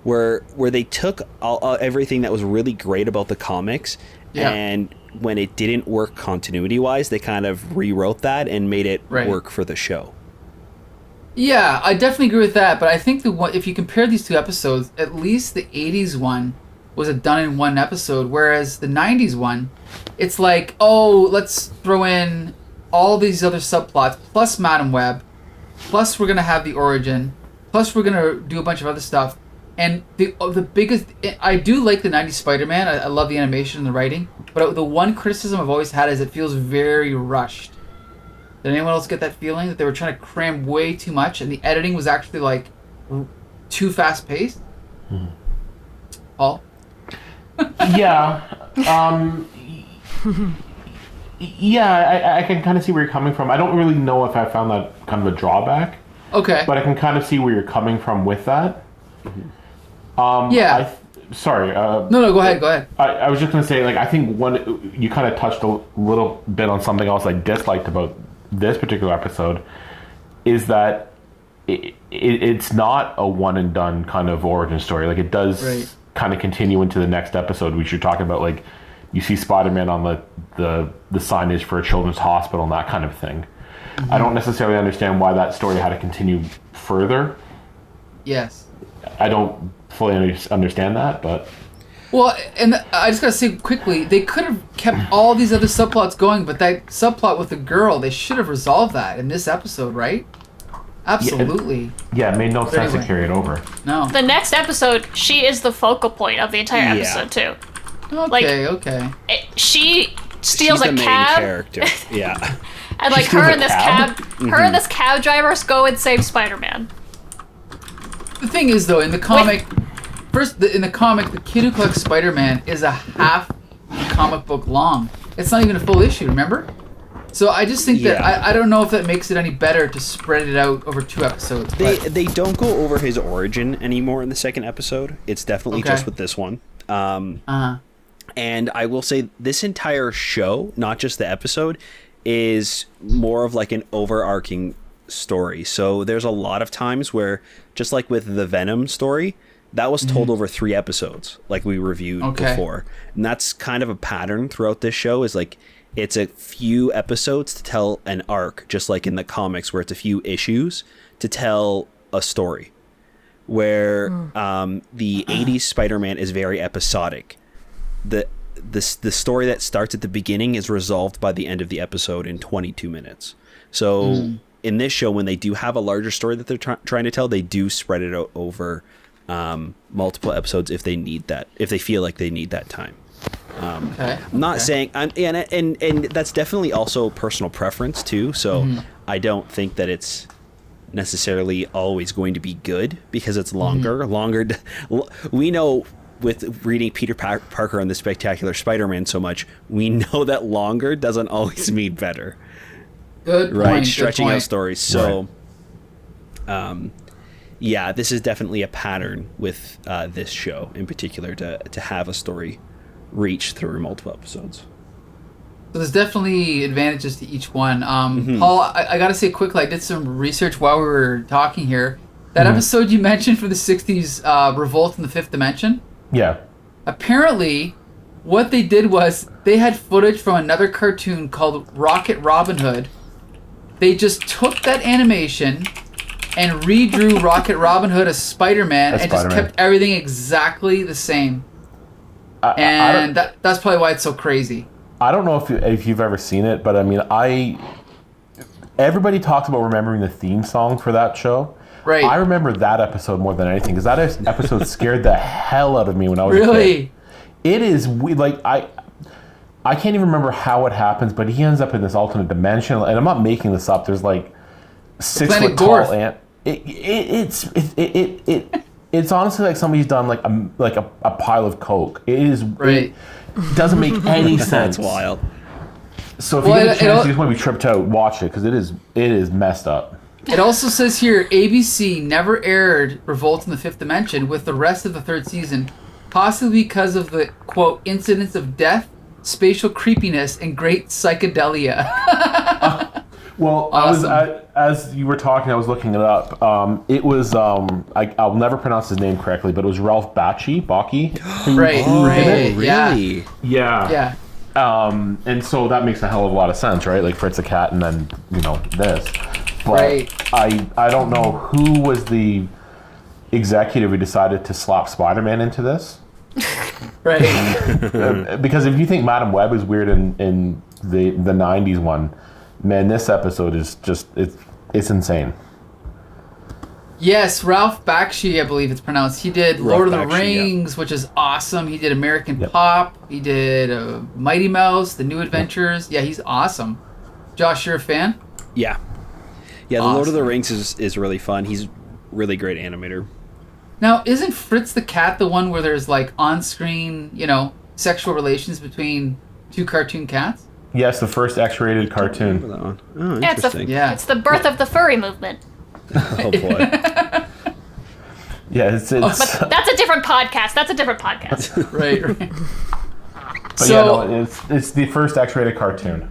where they took everything that was really great about the comics, and when it didn't work continuity wise, they kind of rewrote that and made it work for the show. Yeah, I definitely agree with that, but I think if you compare these two episodes, at least the 80s one was a done in one episode, whereas the 90s one, it's like, oh, let's throw in all these other subplots, plus Madam Web, plus we're going to have the origin, plus we're going to do a bunch of other stuff. And the biggest... I do like the 90s Spider-Man. I love the animation and the writing, but the one criticism I've always had is it feels very rushed. Did anyone else get that feeling that they were trying to cram way too much and the editing was actually like too fast paced? Paul? Yeah. Yeah, I can kind of see where you're coming from. I don't really know if I found that kind of a drawback. Okay. But I can kind of see where you're coming from with that. Yeah. Sorry. No, go ahead. I was just going to say, like, I think you kind of touched a little bit on something else I disliked about this particular episode, is that it's not a one and done kind of origin story. Like, it does kind of continue into the next episode, which you're talking about. Like, you see Spider-Man on the signage for a children's hospital and that kind of thing. I don't necessarily understand why that story had to continue further. Yes. I don't fully understand that, but Well, and I just gotta say quickly, they could have kept all these other subplots going, but that subplot with the girl, they should have resolved that in this episode, right? Absolutely. yeah, it made no sense anyway. to carry it over. No. The next episode, she is the focal point of the entire Yeah. episode too. Okay, okay. She steals She's a the main cab, character. Yeah. and like steals her a and this cab? her and this cab drivers go and save Spider-Man. The thing is, though, in the comic, in the comic, the kid who collects Spider-Man is a half comic book long. It's not even a full issue, remember? So I just think that Yeah. I don't know if that makes it any better to spread it out over 2 episodes. but- They don't go over his origin anymore in the second episode. It's definitely Okay. just with this one. And I will say this entire show, not just the episode, is more of like an overarching story. So there's a lot of times where, just like with the Venom story, that was told over 3 episodes, like we reviewed before. And that's kind of a pattern throughout this show, is like it's a few episodes to tell an arc, just like in the comics where it's a few issues to tell a story. Where the 80s Spider-Man is very episodic. The story that starts at the beginning is resolved by the end of the episode in 22 minutes. So in this show, when they do have a larger story that they're trying to tell, they do spread it out over multiple episodes if they need that, if they feel like they need that time. I'm not saying, and that's definitely also personal preference too. So I don't think that it's necessarily always going to be good because it's longer. We know with reading Peter Parker and the Spectacular Spider-Man so much, we know that longer doesn't always mean better. Good Right, point, stretching good out point. stories. So, yeah, this is definitely a pattern with this show in particular to have a story reach through multiple episodes. So there's definitely advantages to each one. Paul, I gotta say quickly, I did some research while we were talking here. That episode you mentioned from the 60s, Revolt in the Fifth Dimension, Yeah. apparently what they did was they had footage from another cartoon called Rocket Robin Hood. They just took that animation and redrew Rocket Robin Hood as Spider-Man and just kept everything exactly the same. And that's probably why it's so crazy. I don't know if you've ever seen it, but I mean, everybody talks about remembering the theme song for that show. Right. I remember that episode more than anything because that episode scared the hell out of me when I was a kid. Really? It is like I can't even remember how it happens, but he ends up in this alternate dimension, and I'm not making this up. There's like 6 foot tall ant. It's honestly like somebody's done like a pile of coke. It is Right. It doesn't make any sense. That's wild. So if you get a chance, you just want to be tripped out, watch it because it is messed up. It also says here, ABC never aired Revolt in the Fifth Dimension with the rest of the 3rd season, possibly because of the, quote, incidents of death, spatial creepiness, and great psychedelia. Well, Awesome. as you were talking, I was looking it up. It was, I'll never pronounce his name correctly, but it was Ralph Bakshi. Right, right, Really? Yeah. Yeah. And so that makes a hell of a lot of sense, right? Like Fritz the Cat and then, this. But Right. I don't know who was the executive who decided to slap Spider-Man into this. Right. Because if you think Madam Web is weird in the 90s one, man, this episode is just, it's insane. Yes, Ralph Bakshi, I believe it's pronounced. He did Lord of the Bakshi, yeah. Rings, which is awesome. He did American Pop. He did Mighty Mouse, The New Adventures. Yeah, he's awesome. Josh, you're a fan? Yeah. Yeah, the Lord of the Awesome. Rings is really fun. He's really great animator. Now, isn't Fritz the Cat the one where there's like on-screen, sexual relations between 2 cartoon cats? Yes, the first X-rated cartoon. That one. Oh, Yeah, interesting. Yeah. It's the birth of the furry movement. Oh boy. Yeah, it's But that's a different podcast. Right. but So, it's the first X-rated cartoon.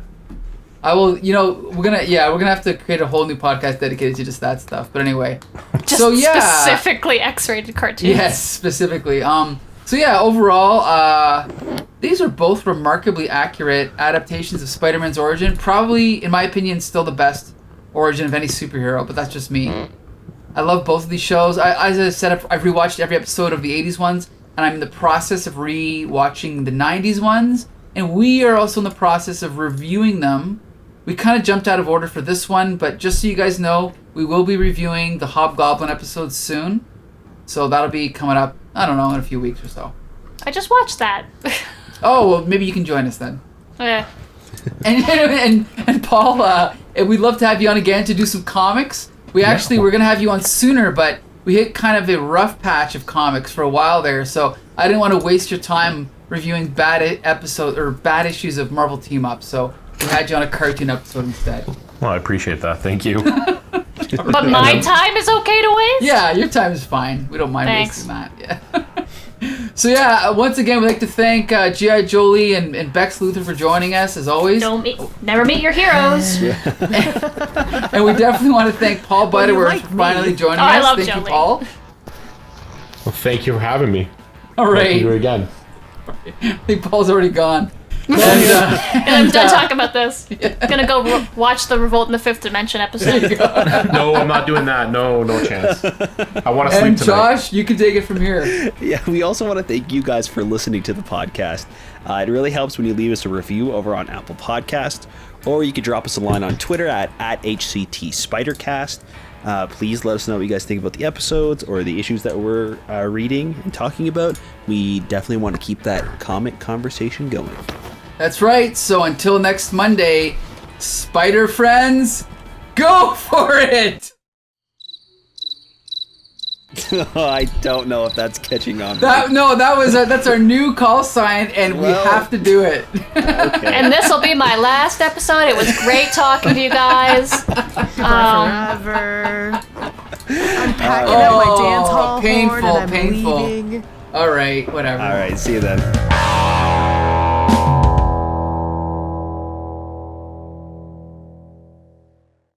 I will, we're gonna have to create a whole new podcast dedicated to just that stuff. But anyway, Just specifically X-rated cartoons. yes, specifically. So yeah, overall, these are both remarkably accurate adaptations of Spider-Man's origin. Probably, in my opinion, still the best origin of any superhero. But that's just me. I love both of these shows. As I said, I've rewatched every episode of the 80s ones, and I'm in the process of rewatching the 90s ones, and we are also in the process of reviewing them. We kind of jumped out of order for this one, but just so you guys know, we will be reviewing the Hobgoblin episodes soon. So that'll be coming up, I don't know, in a few weeks or so. I just watched that. Oh, well, maybe you can join us then. Yeah. And Paul, we'd love to have you on again to do some comics. We're going to have you on sooner, but we hit kind of a rough patch of comics for a while there, so I didn't want to waste your time reviewing bad issues of Marvel Team Up, so we had you on a cartoon episode instead. Well, I appreciate that. Thank you. But my time is okay to waste? Yeah, your time is fine. We don't mind Thanks. wasting that. Yeah. So yeah, once again, we'd like to thank G.I. Jolie and Bex Luthor for joining us, as always. Never meet your heroes. And we definitely want to thank Paul Butterworth for finally joining us. I love thank Jolie. you, Paul. Well, thank you for having me. All Hope right. to do it again. I think Paul's already gone. And I'm done talking about this. Gonna go watch the Revolt in the Fifth Dimension episode. No, I'm not doing that. No chance. I want to sleep And tonight. Josh, you can take it from here. Yeah, we also want to thank you guys for listening to the podcast. It really helps when you leave us a review over on Apple Podcast, or you could drop us a line on Twitter at HCTSpidercast. Please let us know what you guys think about the episodes or the issues that we're reading and talking about. We definitely want to keep that comic conversation going. That's right. So until next Monday, Spider friends, go for it! I don't know if that's catching on. That's our new call sign, and we have to do it. Okay. And this will be my last episode. It was great talking to you guys. Forever. I'm packing up my dance hall horn and I'm painful. leaving. All right, whatever. All right, see you then.